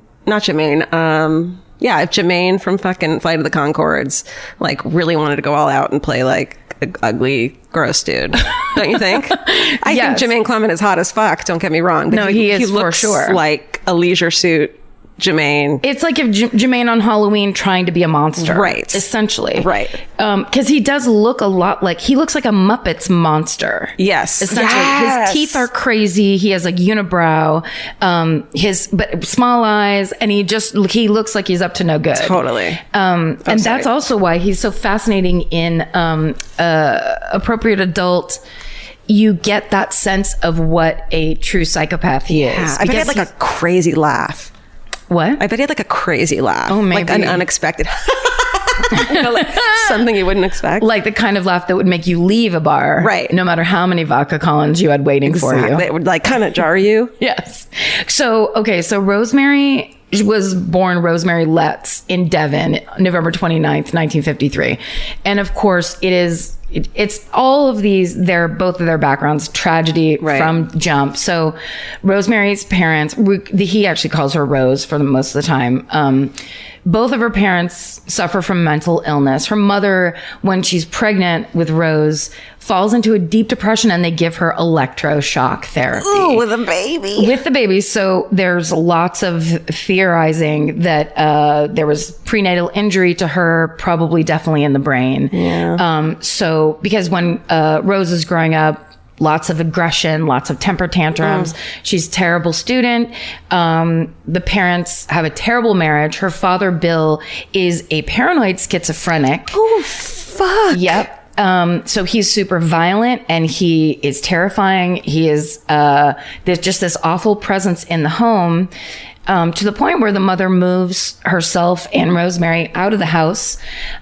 S1: from fucking Flight of the Conchords like really wanted to go all out and play like an ugly, gross dude. Don't you think? I think Jermaine Clement is hot as fuck. Don't get me wrong. But
S2: no, he is for sure.
S1: Like a leisure suit Jermaine.
S2: It's like if Jermaine on Halloween trying to be a monster.
S1: Right.
S2: Essentially.
S1: Right.
S2: Because he does look a lot like, he looks like a Muppets monster.
S1: Yes.
S2: Essentially.
S1: Yes.
S2: His teeth are crazy. He has like unibrow, but small eyes, and he looks like he's up to no good.
S1: Totally.
S2: And that's also why he's so fascinating in Appropriate Adult. You get that sense of what a true psychopath he is.
S1: I bet he had like a crazy laugh.
S2: What?
S1: I bet he had like a crazy laugh.
S2: Oh, maybe.
S1: Like an unexpected. Like something you wouldn't expect.
S2: Like the kind of laugh that would make you leave a bar.
S1: Right.
S2: No matter how many vodka Collins you had waiting for you.
S1: It would like kind of jar you.
S2: Yes. So Rosemary was born Rosemary Letts in Devon, November 29th, 1953. And of course it's all of these, both of their backgrounds, tragedy from jump. So Rosemary's parents, he actually calls her Rose for the most of the time. both of her parents suffer from mental illness. Her mother, when she's pregnant with Rose, falls into a deep depression and they give her electroshock therapy.
S1: Ooh, with a baby.
S2: With the baby. So there's lots of theorizing that there was prenatal injury to her, probably definitely in the brain.
S1: Yeah.
S2: So because when Rose is growing up, lots of aggression, lots of temper tantrums. She's a terrible student. The parents have a terrible marriage. Her father, Bill, is a paranoid schizophrenic.
S1: Oh, fuck.
S2: Yep. So he's super violent and he is terrifying. He is, there's just this awful presence in the home, to the point where the mother moves herself and Rosemary out of the house.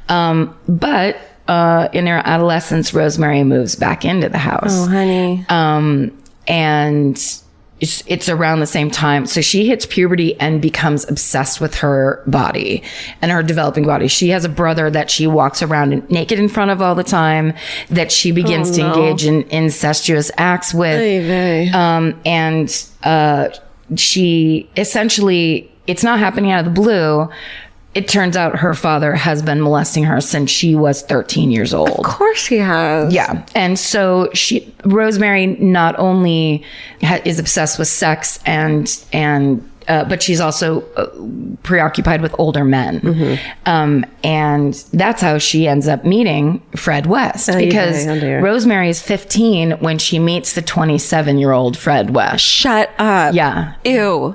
S2: But in their adolescence, Rosemary moves back into the house.
S1: Oh, honey.
S2: And it's around the same time. So she hits puberty and becomes obsessed with her body and her developing body. She has a brother that she walks around naked in front of all the time, that she begins to engage in incestuous acts with. And she essentially, it's not happening out of the blue. It turns out her father has been molesting her since she was 13 years old.
S1: Of course he has.
S2: Yeah. And so Rosemary not only is obsessed with sex but she's also preoccupied with older men. And that's how she ends up meeting Fred West, because Rosemary is 15 when she meets the 27-year-old Fred West.
S1: Shut up.
S2: Yeah.
S1: Ew.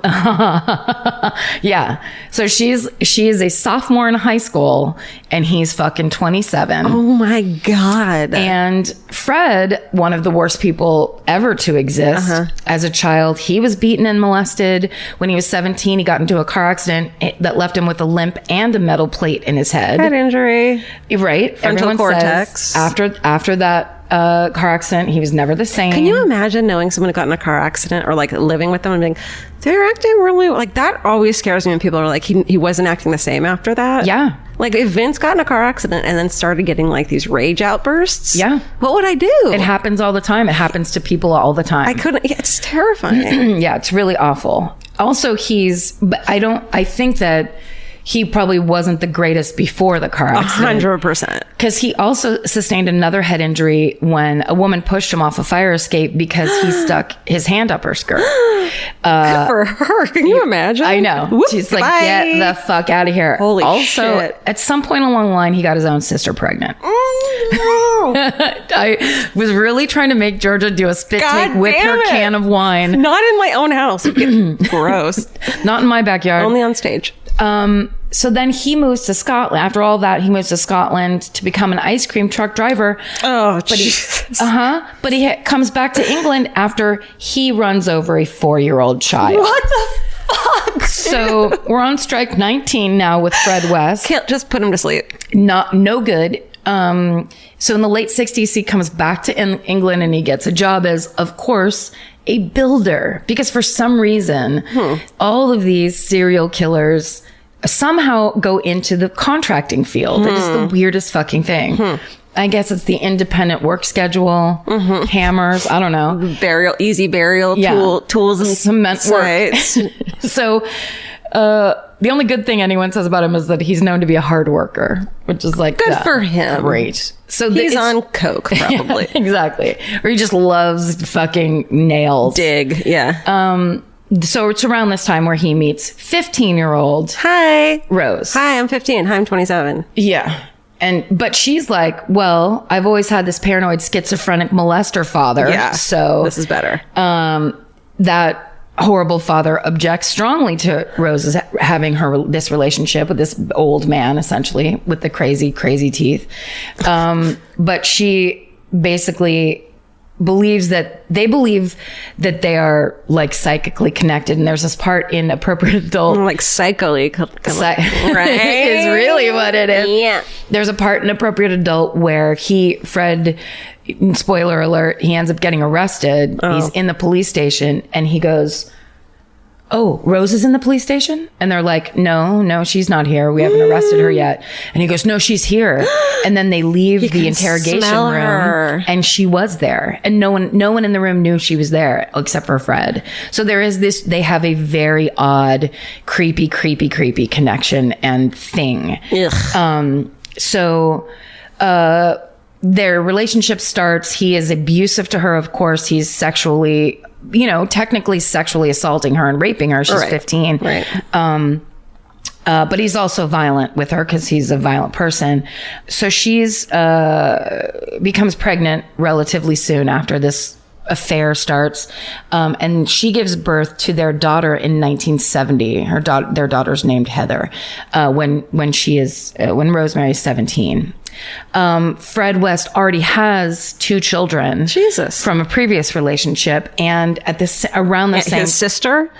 S2: Yeah. So she is a sophomore in high school and he's fucking 27.
S1: Oh my God.
S2: And Fred, one of the worst people ever to exist. As a child, he was beaten and molested. When he was 17, he got into a car accident that left him with a limp and a metal plate in his head.
S1: Head injury.
S2: Right.
S1: Frontal cortex.
S2: After that car accident, he was never the same.
S1: Can you imagine knowing someone who got in a car accident or like living with them and being, they're acting really, like that always scares me when people are like, he wasn't acting the same after that.
S2: Yeah.
S1: Like if Vince got in a car accident and then started getting like these rage outbursts.
S2: Yeah.
S1: What would I do?
S2: It happens all the time. It happens to people all the time.
S1: I couldn't, it's terrifying.
S2: Yeah, it's really awful. Also, I think that he probably wasn't the greatest before the car accident.
S1: 100%.
S2: Because he also sustained another head injury when a woman pushed him off a fire escape because he stuck his hand up her skirt.
S1: Good for her. Can you imagine?
S2: I know.
S1: Whoop,
S2: she's like,
S1: bye.
S2: get the fuck out of here.
S1: Holy
S2: also,
S1: shit.
S2: at some point along the line, he got his own sister pregnant. I was really trying to make Georgia do a spit take with her can of wine.
S1: Not in my own house. Gross.
S2: Not in my backyard.
S1: Only on stage.
S2: So then he moves to Scotland. After all that, he moves to Scotland to become an ice cream truck driver.
S1: Oh,
S2: Jesus. But he comes back to England after he runs over a 4-year-old child.
S1: What the fuck?
S2: So we're on strike 19 now with Fred West.
S1: Can't just put him to sleep.
S2: No good. So in the late 60s, he comes back to England and he gets a job as, of course, a builder. Because for some reason, all of these serial killers somehow go into the contracting field. It is the weirdest fucking thing. I guess it's the independent work schedule, hammers, I don't know.
S1: Easy burial, tools and
S2: cement
S1: sites.
S2: work. So the only good thing anyone says about him is that he's known to be a hard worker, which is like
S1: good for him.
S2: Great. So
S1: he's on coke, probably.
S2: Exactly. Or he just loves fucking nails.
S1: Dig, yeah.
S2: So it's around this time where he meets 15-year-old Rose.
S1: Hi, I'm 15. Hi, I'm 27.
S2: Yeah. But she's like, well, I've always had this paranoid schizophrenic molester father.
S1: Yeah.
S2: So
S1: this is better.
S2: That horrible father objects strongly to Rose's having this relationship with this old man, essentially, with the crazy, crazy teeth. But she basically believes that they are like psychically connected, and there's this part in Appropriate Adult,
S1: like psychically, right?
S2: Is really what it is.
S1: Yeah.
S2: There's a part in Appropriate Adult where Fred, spoiler alert, he ends up getting arrested. He's in the police station and he goes, oh, Rose is in the police station? And they're like, no, she's not here. We haven't arrested her yet. And he goes, no, she's here. And then they leave the interrogation room and she was there. And no one in the room knew she was there except for Fred. So there is this, they have a very odd, creepy connection and thing. Their relationship starts. He is abusive to her, of course. He's sexually, technically sexually assaulting her and raping her. She's 15.
S1: Right.
S2: But he's also violent with her because he's a violent person. So she's becomes pregnant relatively soon after this affair starts. And she gives birth to their daughter in 1970. Their daughter's named Heather, when Rosemary is 17. Fred West already has 2 children.
S1: Jesus.
S2: From a previous relationship. And at around the same...
S1: His sister?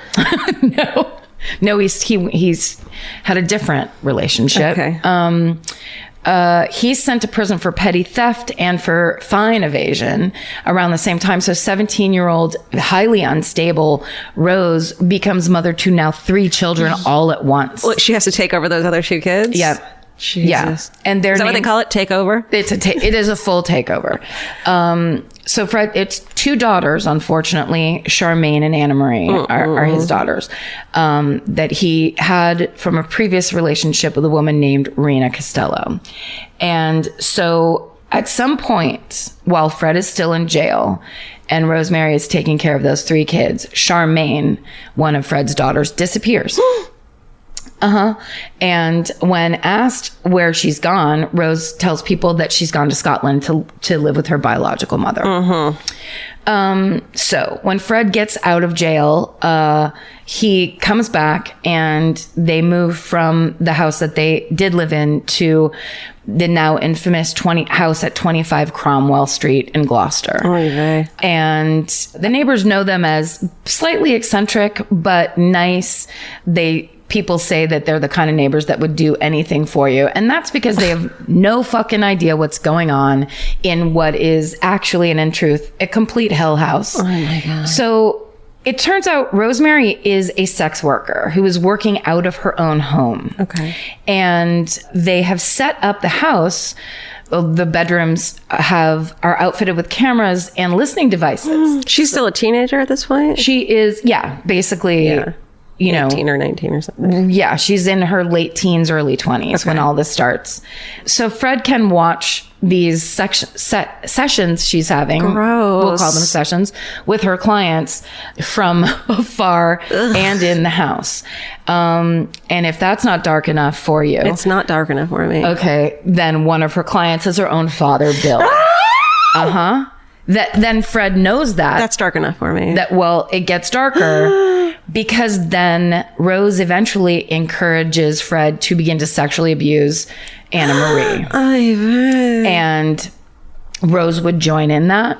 S2: No, he's had a different relationship.
S1: Okay.
S2: He's sent to prison for petty theft and for fine evasion around the same time. So 17-year-old, highly unstable Rose becomes mother to now 3 children all at once.
S1: Well, she has to take over those other 2 kids?
S2: Yeah.
S1: Jesus.
S2: Yeah. And
S1: is that what they call it? Takeover?
S2: It is a full takeover. So Fred, it's 2 daughters, unfortunately. Charmaine and Anna Marie are his daughters, that he had from a previous relationship with a woman named Rena Costello. And so at some point, while Fred is still in jail and Rosemary is taking care of those 3 kids, Charmaine, one of Fred's daughters, disappears. And when asked where she's gone, Rose tells people that she's gone to Scotland to live with her biological mother. So when Fred gets out of jail, he comes back and they move from the house that they did live in to the now infamous house at 25 Cromwell Street in Gloucester. And the neighbors know them as slightly eccentric, but nice. People say that they're the kind of neighbors that would do anything for you. And that's because they have no fucking idea what's going on in what is actually and in truth a complete hell house.
S1: Oh my God.
S2: So it turns out Rosemary is a sex worker who is working out of her own home.
S1: Okay.
S2: And they have set up the house. The bedrooms are outfitted with cameras and listening devices.
S1: She's still a teenager at this point?
S2: She is, basically.
S1: Yeah. 18 or 19 or something.
S2: Yeah, she's in her late teens, early 20s when all this starts. So Fred can watch these sessions she's having.
S1: Gross.
S2: We'll call them sessions with her clients from afar and in the house. And if that's not dark enough for you,
S1: it's not dark enough for me.
S2: Okay, then one of her clients is her own father, Bill. Then Fred knows that.
S1: That's dark enough for me.
S2: It gets darker because then Rose eventually encourages Fred to begin to sexually abuse Anna Marie. And Rose would join in that.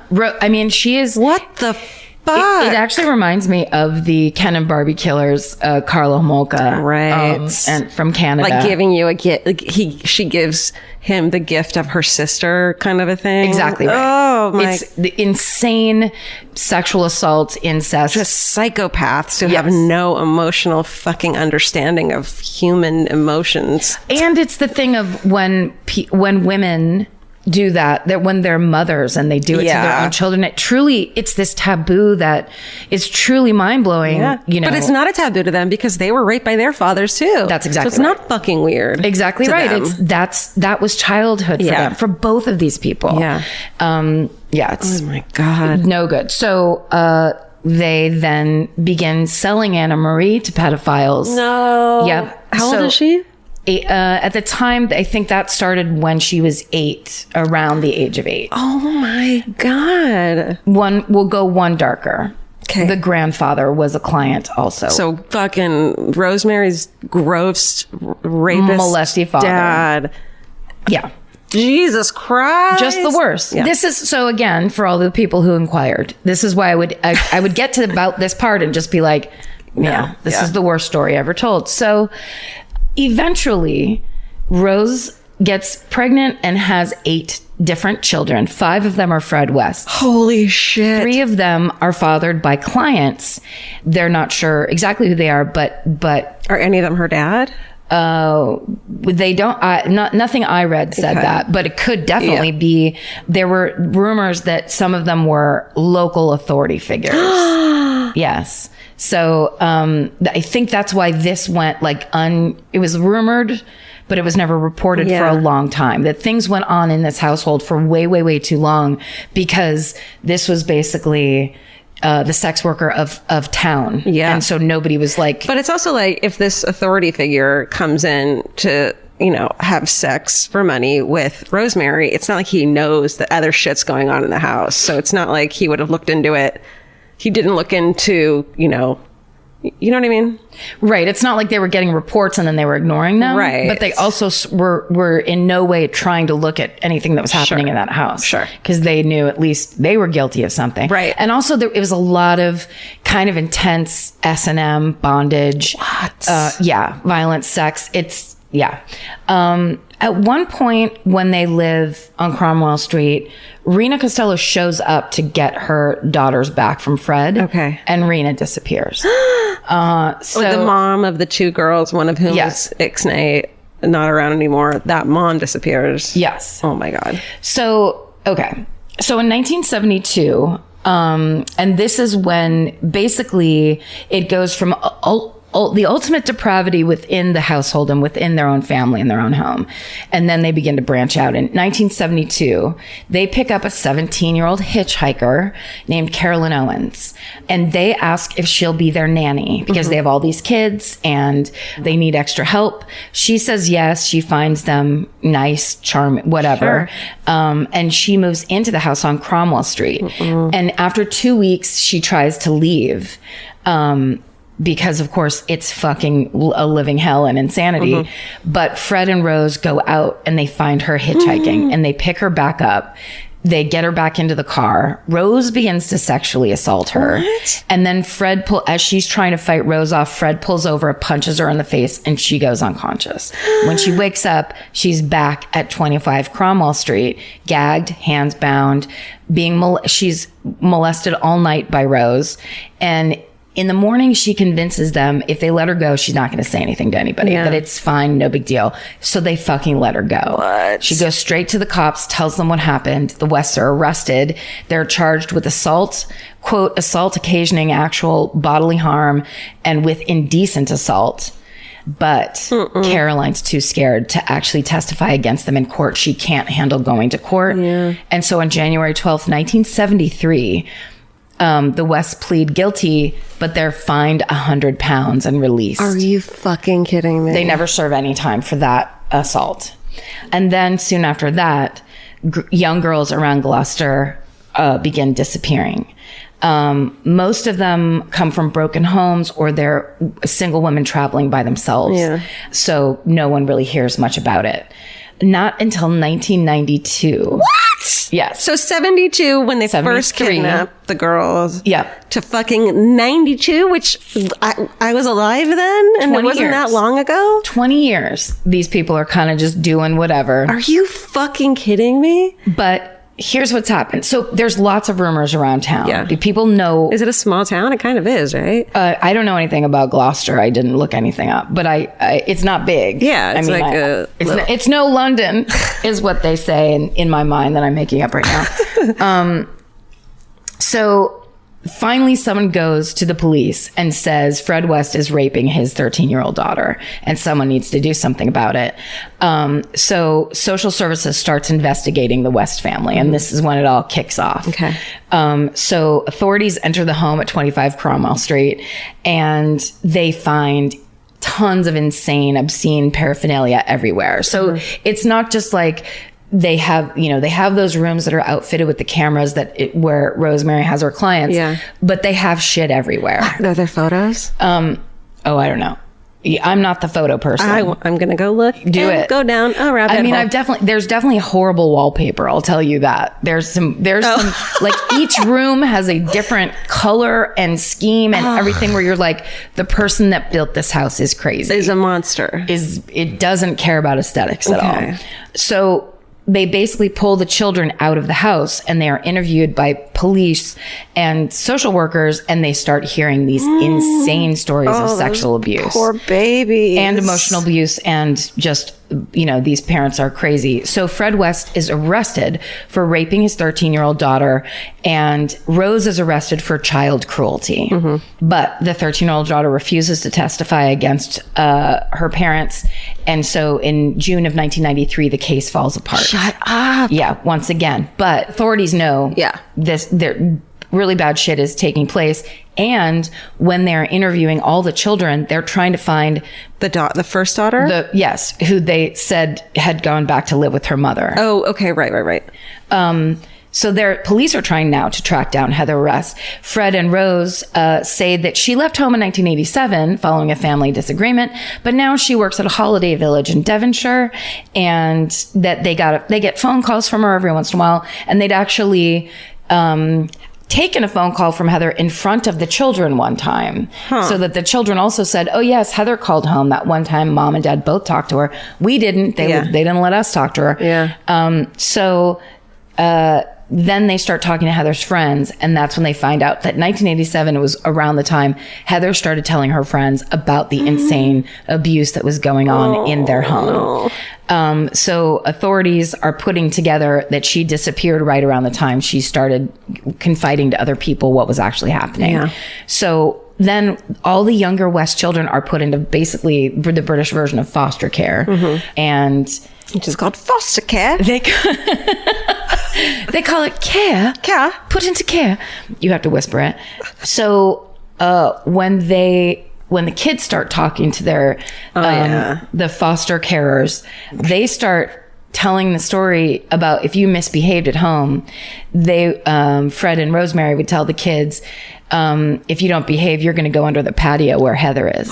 S2: She is...
S1: What the fuck?
S2: It actually reminds me of the Ken and Barbie Killers, Carlo Molka.
S1: Right.
S2: And from Canada.
S1: Like giving you a gift. She gives him the gift of her sister kind of a thing.
S2: Exactly right.
S1: Oh my.
S2: It's the insane sexual assault, incest.
S1: Just psychopaths who have no emotional fucking understanding of human emotions.
S2: And it's the thing of when women do that when they're mothers and they do it to their own children, it's this taboo that is truly mind-blowing. But
S1: it's not a taboo to them because they were raped by their fathers too.
S2: That's exactly
S1: so it's not fucking weird.
S2: Exactly right. That was childhood for them, for both of these people. Oh
S1: my God.
S2: No good. So they then begin selling Anna Marie to pedophiles.
S1: No.
S2: Yep.
S1: How old is she?
S2: At the time, I think that started when she was 8, around the age of 8.
S1: Oh my God.
S2: We'll go one darker.
S1: Okay.
S2: The grandfather was a client also.
S1: So fucking Rosemary's gross rapist
S2: molesty father.
S1: Dad.
S2: Yeah.
S1: Jesus Christ.
S2: Just the worst. Yeah. This is, so again, for all the people who inquired, this is why I would get to about this part and just be like, this is the worst story ever told. So eventually, Rose gets pregnant and has 8 different children. 5 of them are Fred West.
S1: Holy shit.
S2: 3 of them are fathered by clients. They're not sure exactly who they are, but
S1: are any of them her dad?
S2: They don't, nothing I read said that, but it could definitely be. There were rumors that some of them were local authority figures. Yes. So, I think that's why this went it was rumored, but it was never reported for a long time, that things went on in this household for way, way, way too long, because this was basically the sex worker of town. Yeah. And so nobody was like...
S1: But it's also like, if this authority figure comes in to, have sex for money with Rosemary, it's not like he knows that other shit's going on in the house. So it's not like he would have looked into it. He didn't look into, you know what I mean?
S2: Right. It's not like they were getting reports and then they were ignoring them.
S1: Right.
S2: But they also were in no way trying to look at anything that was happening in that house.
S1: Sure.
S2: Because they knew at least they were guilty of something.
S1: Right.
S2: And also it was a lot of kind of intense S&M, bondage.
S1: What?
S2: Violent sex. At one point when they live on Cromwell Street, Rena Costello shows up to get her daughters back from Fred.
S1: Okay.
S2: And Rena disappears.
S1: So the mom of the 2 girls, one of whom is Ixnay, not around anymore, that mom disappears.
S2: Yes.
S1: Oh my God.
S2: So, okay. So in 1972, and this is when basically it goes from the ultimate depravity within the household and within their own family and their own home. And then they begin to branch out. In 1972, they pick up a 17-year-old hitchhiker named Carolyn Owens. And they ask if she'll be their nanny because they have all these kids and they need extra help. She says yes. She finds them nice, charming, whatever. Sure. And she moves into the house on Cromwell Street. And after 2 weeks, she tries to leave. Because of course it's fucking a living hell and insanity. But Fred and Rose go out and they find her hitchhiking and they pick her back up. They get her back into the car. Rose begins to sexually assault her. What? And then as she's trying to fight Rose off, Fred pulls over, punches her in the face, and she goes unconscious. When she wakes up, she's back at 25 Cromwell Street, gagged, hands bound, she's molested all night by Rose. And in the morning, she convinces them if they let her go, she's not going to say anything to anybody, that it's fine, no big deal. So they fucking let her go.
S1: What?
S2: She goes straight to the cops, tells them what happened. The Wests are arrested. They're charged with assault, quote, assault occasioning actual bodily harm, and with indecent assault. But Caroline's too scared to actually testify against them in court. She can't handle going to court. Yeah. And so on January 12th, 1973, the Wests plead guilty, but they're fined £100 and released.
S1: Are you fucking kidding me?
S2: They never serve any time for that assault. And then soon after that, young girls around Gloucester begin disappearing. Most of them come from broken homes or they're single women traveling by themselves. Yeah. So no one really hears much about it. Not until 1992.
S1: What?
S2: Yes.
S1: So 72 when they first kidnapped the girls.
S2: Yep.
S1: To fucking 92, which I was alive then, and it wasn't that long ago.
S2: 20 years. These people are kind of just doing whatever.
S1: Are you fucking kidding me?
S2: But here's what's happened. So there's lots of rumors around town. Yeah. Do people know?
S1: Is it a small town? It kind of is, right?
S2: I don't know anything about Gloucester. I didn't look anything up, but it's not big.
S1: Yeah,
S2: it's no London, is what they say in my mind that I'm making up right now. So finally someone goes to the police and says Fred West is raping his 13-year-old daughter and someone needs to do something about it. So social services starts investigating the West family, and this is when it all kicks off.
S1: Okay.
S2: So authorities enter the home at 25 Cromwell Street and they find tons of insane, obscene paraphernalia everywhere. So it's not just like they have those rooms that are outfitted with the cameras where Rosemary has her clients, but they have shit everywhere.
S1: Are there photos?
S2: I don't know. I'm not the photo person.
S1: I'm going to go look.
S2: Do it.
S1: Go down a rabbit hole.
S2: There's definitely horrible wallpaper. I'll tell you that. There's some, like each room has a different color and scheme and everything where you're like, the person that built this house is crazy.
S1: Is a monster.
S2: It doesn't care about aesthetics at all. So they basically pull the children out of the house and they are interviewed by police and social workers, and they start hearing these insane stories of sexual abuse.
S1: Poor babies.
S2: And emotional abuse, and just, these parents are crazy. So Fred West is arrested for raping his 13-year-old daughter, and Rose is arrested for child cruelty. But the 13-year-old daughter refuses to testify against her parents. And so in June of 1993, the case falls apart.
S1: Shut up.
S2: Yeah, once again. But authorities know their really bad shit is taking place. And when they're interviewing all the children, they're trying to find
S1: the first daughter?
S2: Who they said had gone back to live with her mother.
S1: Oh, okay. Right.
S2: So their police are trying now to track down Heather West. Fred and Rose say that she left home in 1987 following a family disagreement, but now she works at a holiday village in Devonshire, and that they get phone calls from her every once in a while, and they'd actually taken a phone call from Heather in front of the children one time, so that the children also said, oh yes, Heather called home that one time. Mom and dad both talked to her. We didn't. They didn't let us talk to her. Then they start talking to Heather's friends, and that's when they find out that 1987 was around the time Heather started telling her friends about the insane abuse that was going on in their home. So authorities are putting together that she disappeared right around the time she started confiding to other people what was actually happening. So then all the younger West children are put into basically the British version of foster care. And
S1: which is called foster care.
S2: They call it care.
S1: Care.
S2: Put into care. You have to whisper it. So when the kids start talking to their the foster carers, they start telling the story about if you misbehaved at home. They Fred and Rosemary would tell the kids, if you don't behave, you're going to go under the patio where Heather is.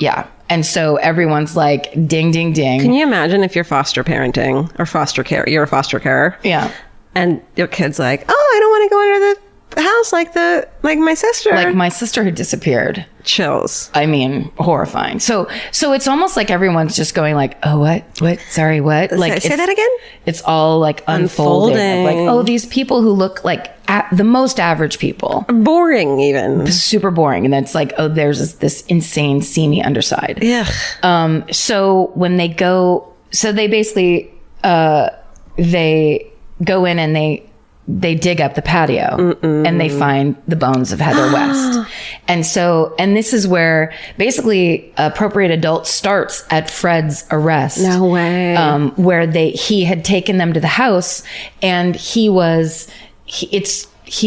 S2: Yeah. And so everyone's like, ding, ding, ding.
S1: Can you imagine if you're foster parenting or foster care? You're a foster carer.
S2: Yeah.
S1: And your kid's like, oh, I don't want to go under the house like my sister.
S2: Like my sister who disappeared.
S1: Chills.
S2: I mean, horrifying. So it's almost like everyone's just going like, oh, what? Sorry, what? Like,
S1: say that again?
S2: It's all like unfolding. Like, oh, these people who look like the most average people.
S1: Boring even.
S2: Super boring. And then it's like, oh, there's this insane seamy underside.
S1: Yeah.
S2: So when they go, they basically, they go in and they dig up the patio and they find the bones of Heather West. And this is where basically Appropriate Adult starts at Fred's arrest.
S1: No way.
S2: Where he had taken them to the house, and he's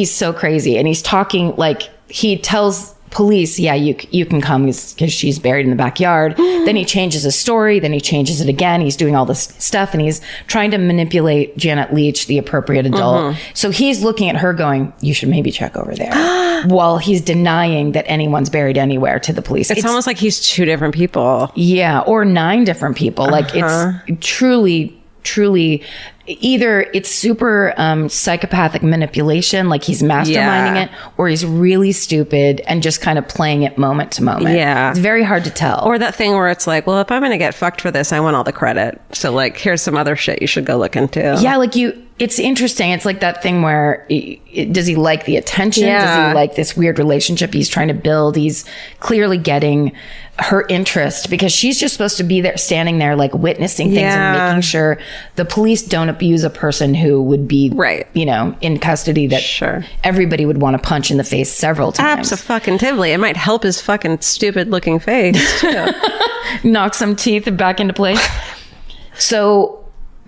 S2: so crazy. And he's talking like, he tells police, yeah, you can come because she's buried in the backyard. Then he changes his story. Then he changes it again. He's doing all this stuff, and he's trying to manipulate Janet Leach, the appropriate adult. So he's looking at her going, you should maybe check over there, while he's denying that anyone's buried anywhere to the police.
S1: It's almost like he's two different people.
S2: Yeah, or 9 different people. Like it's truly either it's super psychopathic manipulation, like he's masterminding it, or he's really stupid and just kind of playing it moment to moment.
S1: Yeah.
S2: It's very hard to tell.
S1: Or that thing where it's like, well, if I'm going to get fucked for this, I want all the credit. So like, here's some other shit you should go look into.
S2: Yeah, like it's interesting. It's like that thing where does he like the attention?
S1: Yeah.
S2: Does he like this weird relationship he's trying to build? He's clearly getting her interest because she's just supposed to be there, standing there, like witnessing things and making sure the police don't abuse a person who would be, in custody that everybody would want to punch in the face several times.
S1: Abso-fucking-tively. It might help his fucking stupid looking face too.
S2: Knock some teeth back into place. So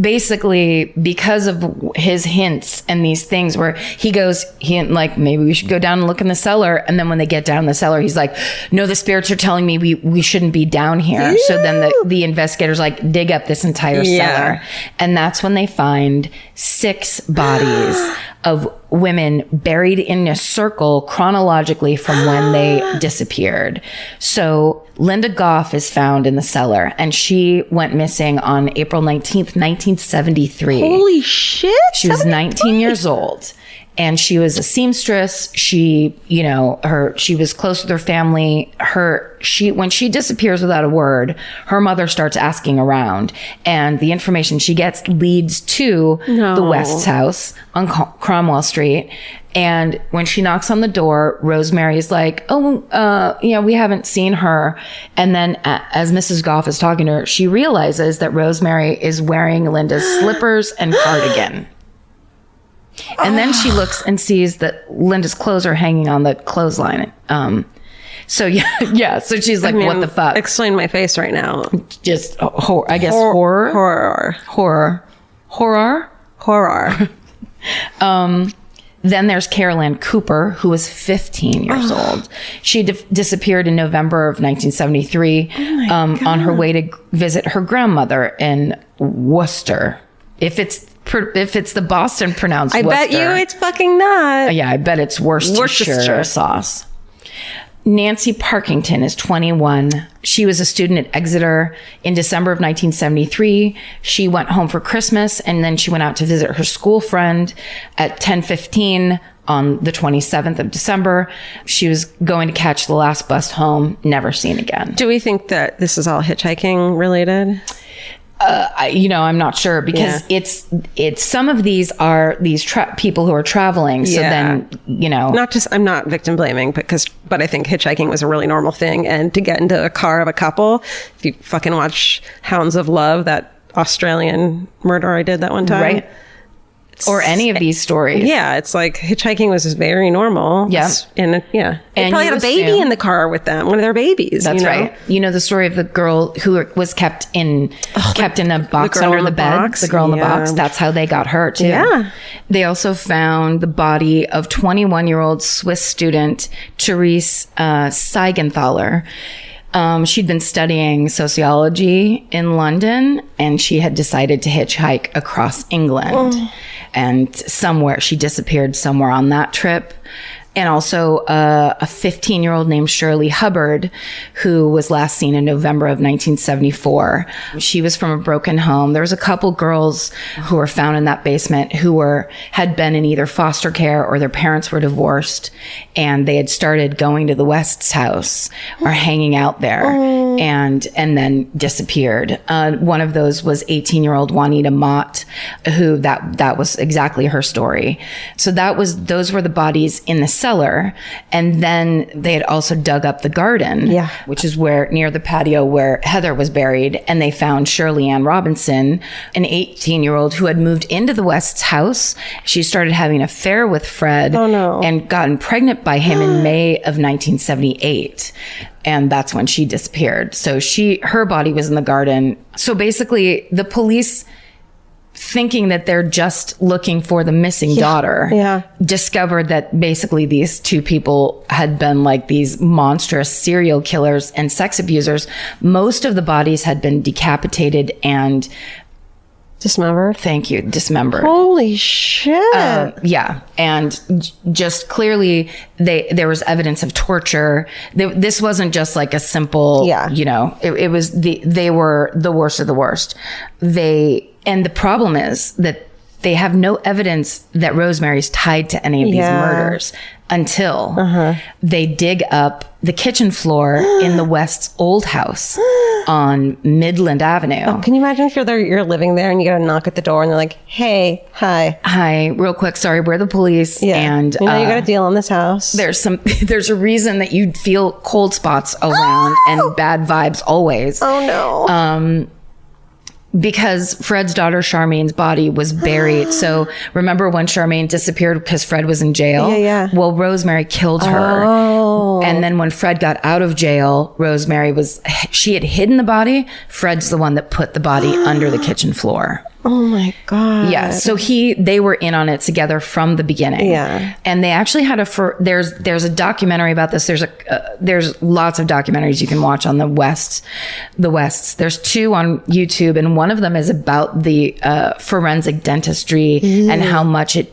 S2: basically, because of his hints and these things where he like, maybe we should go down and look in the cellar. And then when they get down in the cellar, he's like, no, the spirits are telling me we shouldn't be down here. Yeah. So then the investigators like dig up this entire cellar. And that's when they find 6 bodies of women buried in a circle chronologically from when they disappeared. So Linda Goff is found in the cellar, and she went missing on April 19th, 1973.
S1: Holy shit.
S2: She was 19 years old. And she was a seamstress. She, she was close with her family. When she disappears without a word, her mother starts asking around, and the information she gets leads to the West's house on Cromwell Street. And when she knocks on the door, Rosemary is like, we haven't seen her. And then as Mrs. Goff is talking to her, she realizes that Rosemary is wearing Linda's slippers and cardigan. And then she looks and sees that Linda's clothes are hanging on the clothesline. So she's like, what the fuck?
S1: Explain my face right now.
S2: Just horror. Then there's Carol Ann Cooper, who was 15 years old. She disappeared in November of 1973 on her way to visit her grandmother in Worcester. If it's the Boston pronounced Worcester.
S1: I bet you it's fucking not.
S2: Yeah, I bet it's Worcestershire sauce. Nancy Parkington is 21. She was a student at Exeter in December of 1973. She went home for Christmas, and then she went out to visit her school friend at 10:15 on the 27th of December. She was going to catch the last bus home, never seen again.
S1: Do we think that this is all hitchhiking related?
S2: I'm not sure, because it's some of these are these people who are traveling. So then,
S1: I'm not victim blaming, but I think hitchhiking was a really normal thing. And to get into a car of a couple, if you fucking watch Hounds of Love, that Australian murder I did that one time.
S2: Right. Or any of these stories.
S1: Yeah, it's like hitchhiking was just very normal.
S2: Yeah.
S1: And they probably had a baby in the car with them, one of their babies.
S2: That's right. You know the story of the girl who was kept in a box under the bed? The girl in the box. That's how they got her, too.
S1: Yeah.
S2: They also found the body of 21-year-old Swiss student Therese Seigenthaler. She'd been studying sociology in London, and she had decided to hitchhike across England. And she disappeared somewhere on that trip. And also a 15-year-old named Shirley Hubbard, who was last seen in November of 1974. She was from a broken home. There was a couple girls who were found in that basement who had been in either foster care or their parents were divorced, and they had started going to the West's house or hanging out there, and then disappeared. One of those was 18-year-old Juanita Mott, who that was exactly her story. So those were the bodies in the cellar. And then they had also dug up the garden, which is near the patio where Heather was buried. And they found Shirley Ann Robinson, an 18-year-old who had moved into the West's house. She started having an affair with Fred and gotten pregnant by him in May of 1978. And that's when she disappeared. So her body was in the garden. So basically the police, thinking that they're just looking for the missing daughter, discovered that basically these two people had been like these monstrous serial killers and sex abusers. Most of the bodies had been decapitated and
S1: dismembered.
S2: Thank you. Dismembered.
S1: Holy shit.
S2: And just clearly there was evidence of torture. This wasn't just like a simple, it was they were the worst of the worst. And the problem is that they have no evidence that Rosemary's tied to any of these murders until they dig up the kitchen floor in the West's old house on Midland Avenue.
S1: Oh, can you imagine if you're living there and you get a knock at the door and they're like, hey, hi,
S2: real quick, sorry, we're the police.
S1: And you got a deal on this house.
S2: There's a reason that you'd feel cold spots around and bad vibes always.
S1: Oh no.
S2: Because Fred's daughter Charmaine's body was buried. So remember when Charmaine disappeared because Fred was in jail?
S1: Yeah.
S2: Well, Rosemary killed her.
S1: Oh.
S2: And then when Fred got out of jail, she had hidden the body. Fred's the one that put the body under the kitchen floor.
S1: Oh my God.
S2: Yeah. So they were in on it together from the beginning.
S1: Yeah.
S2: And they actually had there's a documentary about this. There's lots of documentaries you can watch on the Wests. There's 2 on YouTube, and one of them is about the forensic dentistry and how much it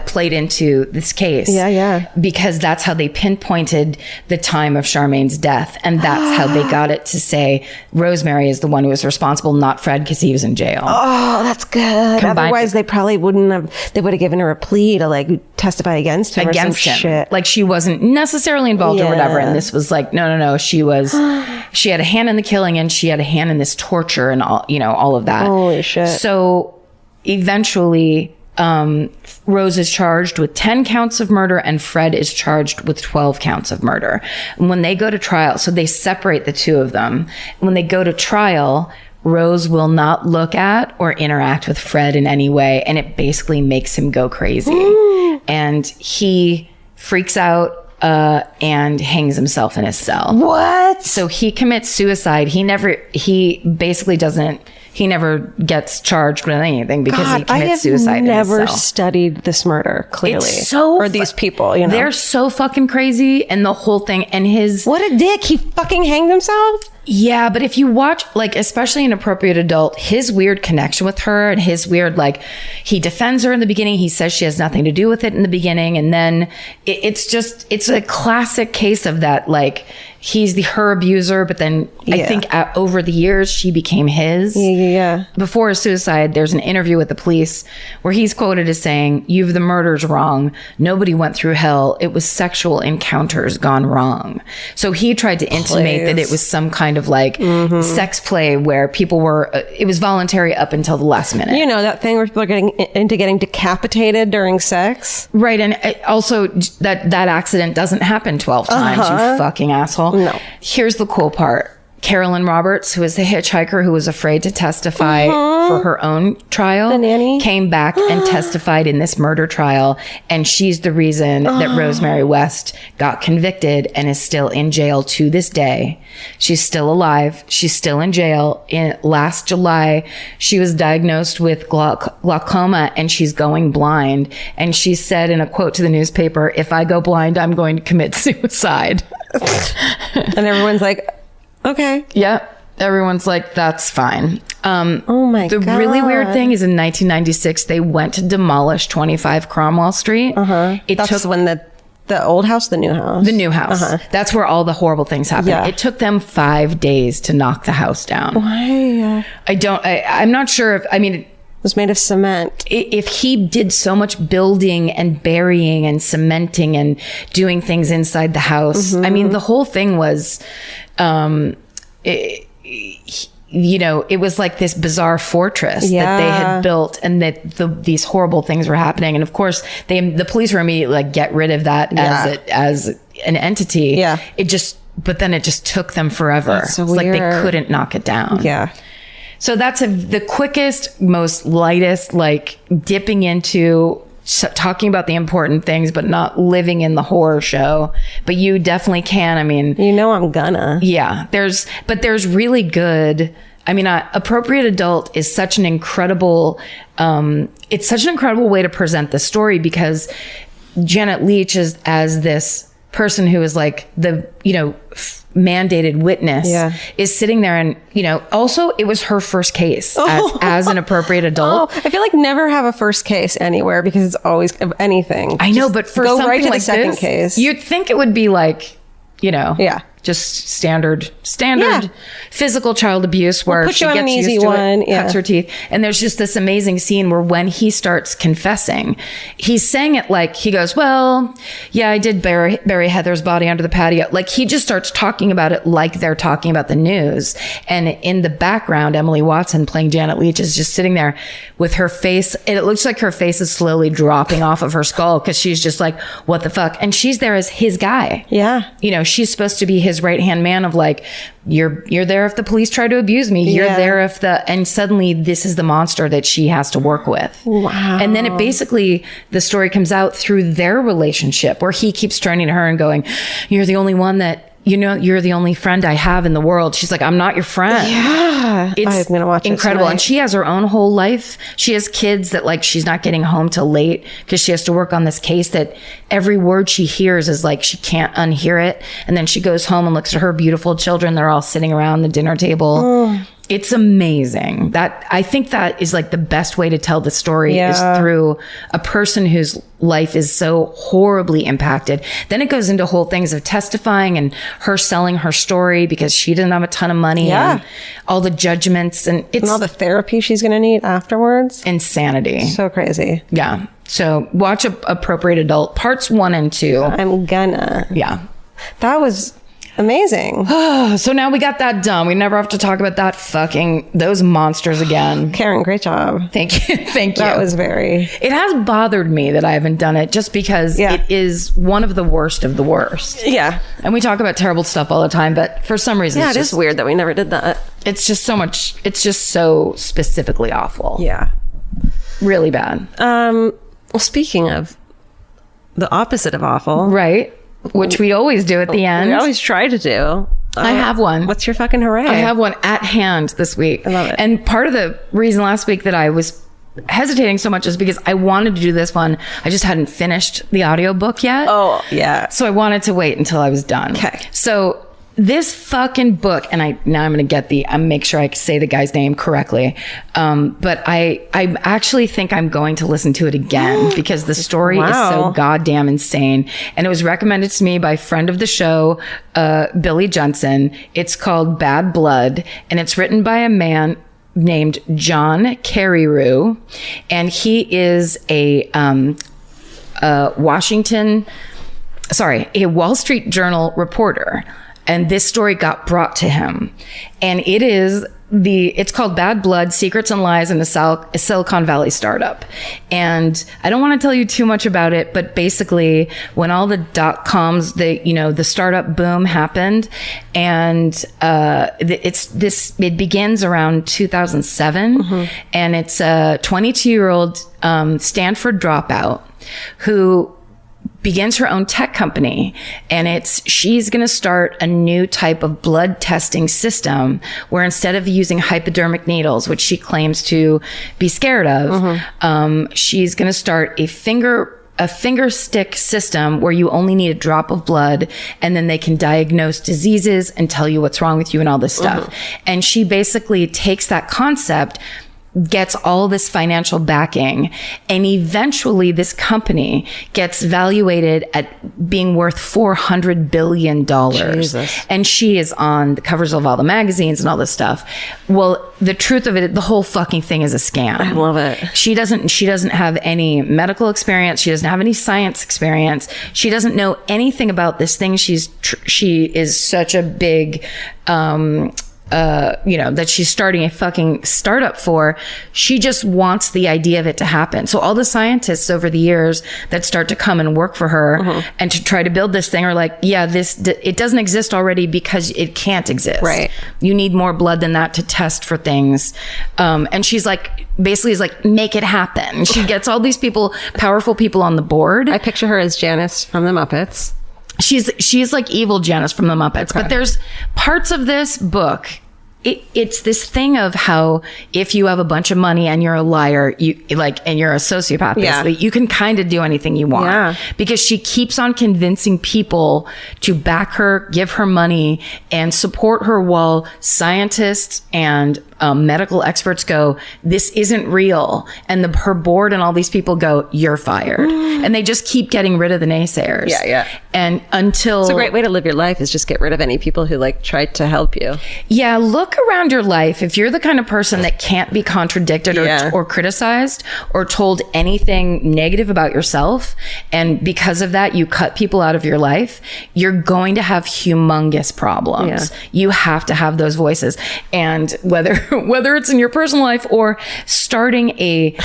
S2: played into this case.
S1: Yeah.
S2: Because that's how they pinpointed the time of Charmaine's death. And that's how they got it to say Rosemary is the one who was responsible, not Fred, because he was in jail.
S1: Oh, that's good. Otherwise, they probably wouldn't have. They would have given her a plea to like testify against him or some shit.
S2: Like she wasn't necessarily involved or whatever. And this was like, no. She had a hand in the killing, and she had a hand in this torture and all of that.
S1: Holy shit.
S2: So eventually, Rose is charged with 10 counts of murder, and Fred is charged with 12 counts of murder. And when they go to trial, so they separate the 2 of them. When they go to trial, Rose will not look at or interact with Fred in any way, and it basically makes him go crazy. And he freaks out and hangs himself in his cell.
S1: What?
S2: So he commits suicide. He never gets charged with anything because he commits suicide in his cell.
S1: I have never studied this murder, clearly.
S2: Or
S1: these people,
S2: They're so fucking crazy, and the whole thing, and
S1: What a dick. He fucking hanged himself?
S2: Yeah, but if you watch, like, especially Inappropriate Adult, his weird connection with her and his weird, like, he defends her in the beginning. He says she has nothing to do with it in the beginning. And then it's a classic case of that, like, he's her abuser, but then I think over the years, she became his.
S1: Yeah.
S2: Before his suicide, there's an interview with the police where he's quoted as saying, "You've the murders wrong. Nobody went through hell. It was sexual encounters gone wrong." So he tried to intimate that it was some kind of like sex play where people were, it was voluntary up until the last minute.
S1: You know, that thing where people are getting decapitated during sex?
S2: Right. And also that accident doesn't happen 12 times, you fucking asshole.
S1: No.
S2: Here's the cool part. Carolyn Roberts, who is the hitchhiker who was afraid to testify for her own trial,
S1: the nanny,
S2: came back and testified in this murder trial. And she's the reason that Rosemary West got convicted and is still in jail to this day. She's still alive. She's still in jail. Last July, she was diagnosed with glaucoma, and she's going blind. And she said in a quote to the newspaper, "If I go blind, I'm going to commit suicide."
S1: And everyone's like, okay.
S2: Yeah. Everyone's like, that's fine.
S1: Oh my God.
S2: The really weird thing is in 1996, they went to demolish 25 Cromwell Street.
S1: That's when the old house, the new house?
S2: The new house. That's where all the horrible things happened.
S1: Yeah.
S2: It took them 5 days to knock the house down.
S1: Why?
S2: I'm not sure if, it
S1: was made of cement.
S2: If he did so much building and burying and cementing and doing things inside the house, the whole thing was, it was like this bizarre fortress that they had built, and that these horrible things were happening. And of course, the police were immediately like, get rid of that as an entity.
S1: Yeah.
S2: But then it just took them forever.
S1: That's so
S2: it's like
S1: weird.
S2: they couldn't knock it down.
S1: Yeah.
S2: So that's the quickest, most lightest, like dipping into talking about the important things, but not living in the horror show. But you definitely can.
S1: I'm gonna.
S2: Yeah. There's really good. Appropriate Adult is such an incredible, it's such an incredible way to present the story, because Janet Leigh is as this person who is like the, mandated witness is sitting there, and also it was her first case as an appropriate adult.
S1: I feel like never have a first case anywhere, because it's always anything.
S2: I know, but for
S1: go
S2: something
S1: right to
S2: like
S1: the second
S2: this,
S1: case.
S2: you'd think it would be like, just standard physical child abuse where she gets used to it, cuts her teeth. And there's just this amazing scene where when he starts confessing, he's saying it like, he goes, well, yeah, I did bury Heather's body under the patio. Like, he just starts talking about it like they're talking about the news. And in the background, Emily Watson playing Janet Leigh is just sitting there with her face, and it looks like her face is slowly dropping off of her skull, because she's just like, what the fuck? And she's there as his guy.
S1: Yeah.
S2: She's supposed to be his right-hand man of like, you're there if the police try to abuse me. You're there if and suddenly this is the monster that she has to work with.
S1: Wow.
S2: And then the story comes out through their relationship, where he keeps turning to her and going, you're the only one that you know, you're the only friend I have in the world. She's like, I'm not your friend.
S1: Yeah.
S2: It's
S1: I'm gonna watch
S2: incredible.
S1: it
S2: And she has her own whole life. She has kids that like, she's not getting home till late because she has to work on this case that every word she hears is like, she can't unhear it. And then she goes home and looks at her beautiful children. They're all sitting around the dinner table. It's amazing. That I think that is like the best way to tell the story is through a person whose life is so horribly impacted. Then it goes into whole things of testifying and her selling her story because she didn't have a ton of money and all the judgments and it's
S1: And all the therapy she's going to need afterwards.
S2: insanity.
S1: So crazy.
S2: Yeah. So watch Appropriate Adult parts 1 and 2.
S1: I'm gonna.
S2: Yeah.
S1: That was amazing.
S2: So now we got that done. We never have to talk about those monsters again.
S1: Karen, great job.
S2: Thank you. Thank you.
S1: That was very...
S2: It has bothered me that I haven't done it just because it is one of the worst of the worst.
S1: Yeah.
S2: And we talk about terrible stuff all the time, but for some reason,
S1: Yeah, it is weird that we never did that.
S2: it's just so much, it's just so specifically awful.
S1: Yeah.
S2: Really bad.
S1: Well, speaking of the opposite of awful.
S2: Right. Which we always do at the end.
S1: We always try to do.
S2: I have one.
S1: What's your fucking hooray?
S2: I have one at hand this week.
S1: I love it.
S2: And part of the reason last week that I was hesitating so much is because I wanted to do this one. I just hadn't finished the audiobook yet.
S1: Oh, yeah.
S2: So I wanted to wait until I was done.
S1: Okay.
S2: So this fucking book, and now I'm going to get make sure I say the guy's name correctly. But I actually think I'm going to listen to it again because the story is so goddamn insane. And it was recommended to me by a friend of the show, Billy Jensen. It's called Bad Blood, and it's written by a man named John Carreyrou, and he is a Wall Street Journal reporter. And this story got brought to him. And it's called Bad Blood, Secrets and Lies in a Silicon Valley Startup. And I don't want to tell you too much about it, but basically when all the .coms, the startup boom happened, and it begins around 2007, and it's a 22-year-old Stanford dropout who begins her own tech company, and she's going to start a new type of blood testing system where instead of using hypodermic needles, which she claims to be scared of, she's going to start a finger stick system where you only need a drop of blood, and then they can diagnose diseases and tell you what's wrong with you and all this stuff. And she basically takes that concept, gets all this financial backing, and eventually this company gets valuated at being worth $400 billion. Jesus. And she is on the covers of all the magazines and all this stuff. Well, the truth of it, the whole fucking thing is a scam.
S1: I love it.
S2: She doesn't have any medical experience. She doesn't have any science experience. She doesn't know anything about this thing. She is such a big, that she's starting a fucking startup for. She just wants the idea of it to happen. So all the scientists over the years that start to come and work for her and to try to build this thing are like, yeah, it doesn't exist already because it can't exist.
S1: Right.
S2: You need more blood than that to test for things. And she's like, basically is like, make it happen. She gets all these powerful people on the board.
S1: I picture her as Janice from the Muppets.
S2: She's like evil Janice from the Muppets. Okay. But there's parts of this book. It's this thing of how if you have a bunch of money and you're a liar, and you're a sociopath, basically, you can kind of do anything you want. Yeah. Because she keeps on convincing people to back her, give her money, and support her while scientists and medical experts go, this isn't real. And her board and all these people go, you're fired. And they just keep getting rid of the naysayers.
S1: Yeah.
S2: And until...
S1: It's a great way to live your life, is just get rid of any people who tried to help you.
S2: Yeah, look around your life. If you're the kind of person that can't be contradicted or criticized or told anything negative about yourself, and because of that you cut people out of your life, you're going to have humongous problems. Yeah. You have to have those voices. And whether it's in your personal life or starting a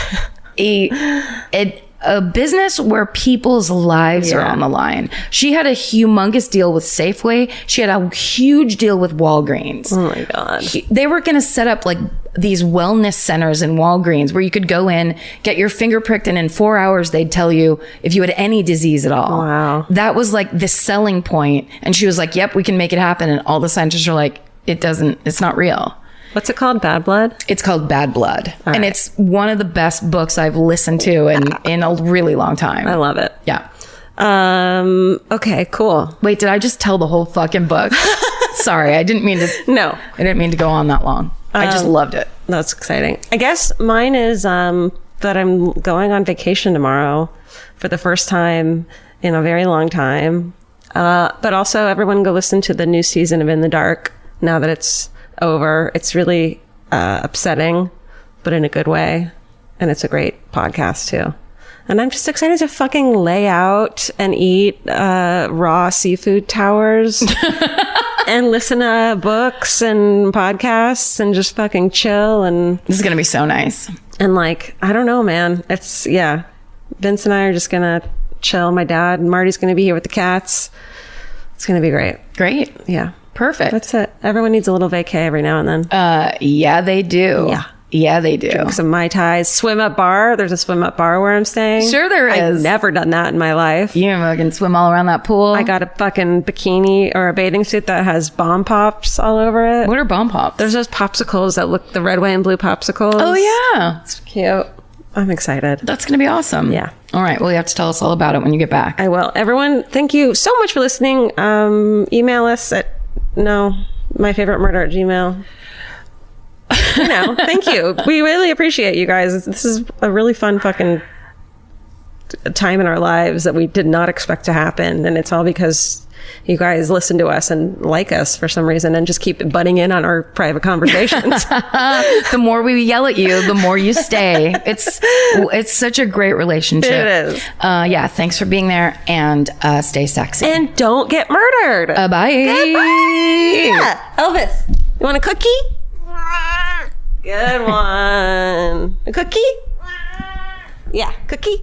S2: a business where people's lives are on the line. She had a humongous deal with Safeway. She had a huge deal with Walgreens.
S1: Oh my God.
S2: They were going to set up like these wellness centers in Walgreens where you could go in, get your finger pricked, and in 4 hours they'd tell you if you had any disease at all.
S1: Wow.
S2: That was like the selling point. And she was like, yep, we can make it happen. And all the scientists are like, it's not real.
S1: What's it called? Bad Blood?
S2: It's called Bad Blood.
S1: All
S2: and
S1: right.
S2: it's one of the best books I've listened to in a really long time.
S1: I love it.
S2: Yeah.
S1: Okay, cool.
S2: Wait, did I just tell the whole fucking book? Sorry, I didn't mean to go on that long. I just loved it.
S1: That's exciting. I guess mine is that I'm going on vacation tomorrow for the first time in a very long time. But also everyone go listen to the new season of In the Dark now that it's over. It's really upsetting, but in a good way. And it's a great podcast too. And I'm just excited to fucking lay out and eat raw seafood towers and listen to books and podcasts and just fucking chill. And
S2: This is going to be so nice.
S1: and like, I don't know, man. It's, yeah. Vince and I are just going to chill. My dad and Marty's going to be here with the cats. It's going to be great.
S2: Great.
S1: Yeah.
S2: Perfect.
S1: That's it. Everyone needs a little vacay every now and then.
S2: Yeah, they do.
S1: Yeah.
S2: Yeah, they do.
S1: Drink some Mai Tais. Swim up bar. There's a swim up bar where I'm staying.
S2: Sure there
S1: I've
S2: is.
S1: never done that in my life.
S2: You can swim all around that pool.
S1: I got a fucking bikini or a bathing suit that has bomb pops all over it.
S2: What are bomb pops?
S1: There's those popsicles that look, the red, white, and blue popsicles.
S2: Oh, yeah.
S1: It's cute. I'm excited.
S2: That's going to be awesome.
S1: Yeah.
S2: All right. Well, you have to tell us all about it when you get back.
S1: I will. Everyone, thank you so much for listening. Email us at myfavoritemurder@gmail.com. Thank you. We really appreciate you guys. This is a really fun fucking time in our lives that we did not expect to happen. And it's all because you guys listen to us and like us for some reason and just keep butting in on our private conversations.
S2: The more we yell at you, the more you stay. It's such a great relationship.
S1: It is.
S2: Yeah. Thanks for being there, and stay sexy.
S1: And don't get murdered.
S2: Bye.
S1: Yeah. Elvis, you want a cookie? Good one. A cookie? Yeah, cookie.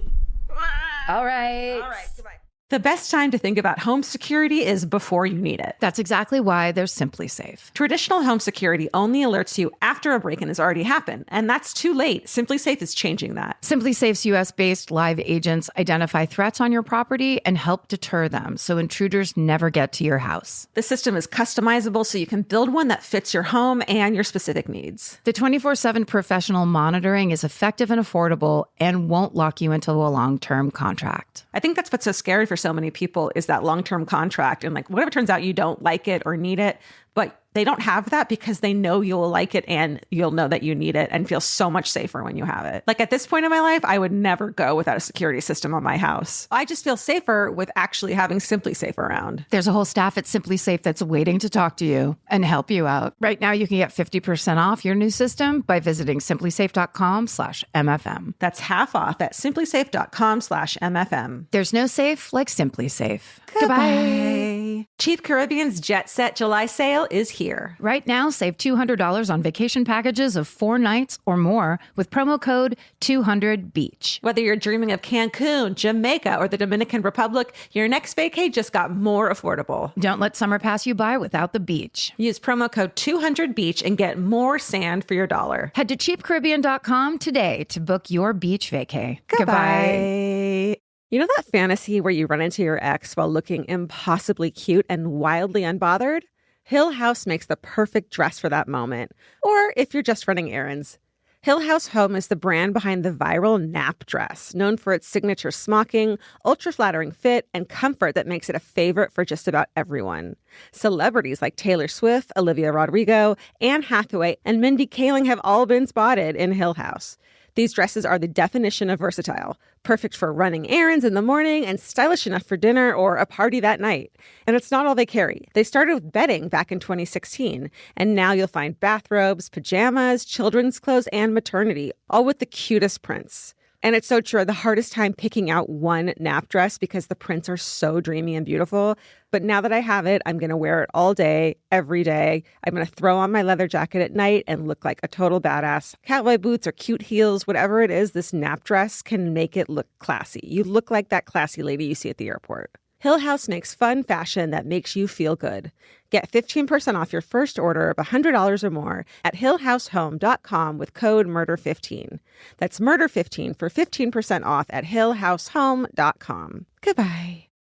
S2: All right.
S1: Goodbye.
S3: The best time to think about home security is before you need it.
S4: That's exactly why they're Simply Safe.
S3: Traditional home security only alerts you after a break-in has already happened, and that's too late. Simply Safe is changing that.
S4: Simply Safe's US-based live agents identify threats on your property and help deter them so intruders never get to your house.
S3: The system is customizable so you can build one that fits your home and your specific needs.
S4: The 24/7 professional monitoring is effective and affordable and won't lock you into a long-term contract.
S3: I think that's what's so scary for so many people is that long-term contract. And like, what if it turns out you don't like it or need it, but they don't have that because they know you'll like it and you'll know that you need it and feel so much safer when you have it. Like at this point in my life, I would never go without a security system on my house. I just feel safer with actually having Simply Safe around.
S4: There's a whole staff at Simply Safe that's waiting to talk to you and help you out. Right now, you can get 50% off your new system by visiting simplysafe.com/MFM.
S3: That's half off at simplysafe.com/MFM.
S4: There's no safe like Simply Safe.
S3: Goodbye. Chief Caribbean's Jet Set July sale is here.
S4: Right now, save $200 on vacation packages of 4 nights or more with promo code 200BEACH.
S3: Whether you're dreaming of Cancun, Jamaica, or the Dominican Republic, your next vacay just got more affordable.
S4: Don't let summer pass you by without the beach.
S3: Use promo code 200BEACH and get more sand for your dollar.
S4: Head to cheapcaribbean.com today to book your beach vacay.
S3: Goodbye. You know that fantasy where you run into your ex while looking impossibly cute and wildly unbothered? Hill House makes the perfect dress for that moment. Or if you're just running errands. Hill House Home is the brand behind the viral nap dress, known for its signature smocking, ultra-flattering fit, and comfort that makes it a favorite for just about everyone. Celebrities like Taylor Swift, Olivia Rodrigo, Anne Hathaway, and Mindy Kaling have all been spotted in Hill House. These dresses are the definition of versatile, perfect for running errands in the morning and stylish enough for dinner or a party that night. And it's not all they carry. They started with bedding back in 2016, and now you'll find bathrobes, pajamas, children's clothes, and maternity, all with the cutest prints. And it's so true. The hardest time picking out one nap dress because the prints are so dreamy and beautiful. But now that I have it, I'm going to wear it all day, every day. I'm going to throw on my leather jacket at night and look like a total badass. Cowboy boots or cute heels, whatever it is, this nap dress can make it look classy. You look like that classy lady you see at the airport. Hill House makes fun fashion that makes you feel good. Get 15% off your first order of $100 or more at hillhousehome.com with code MURDER15. That's MURDER15 for 15% off at hillhousehome.com. Goodbye.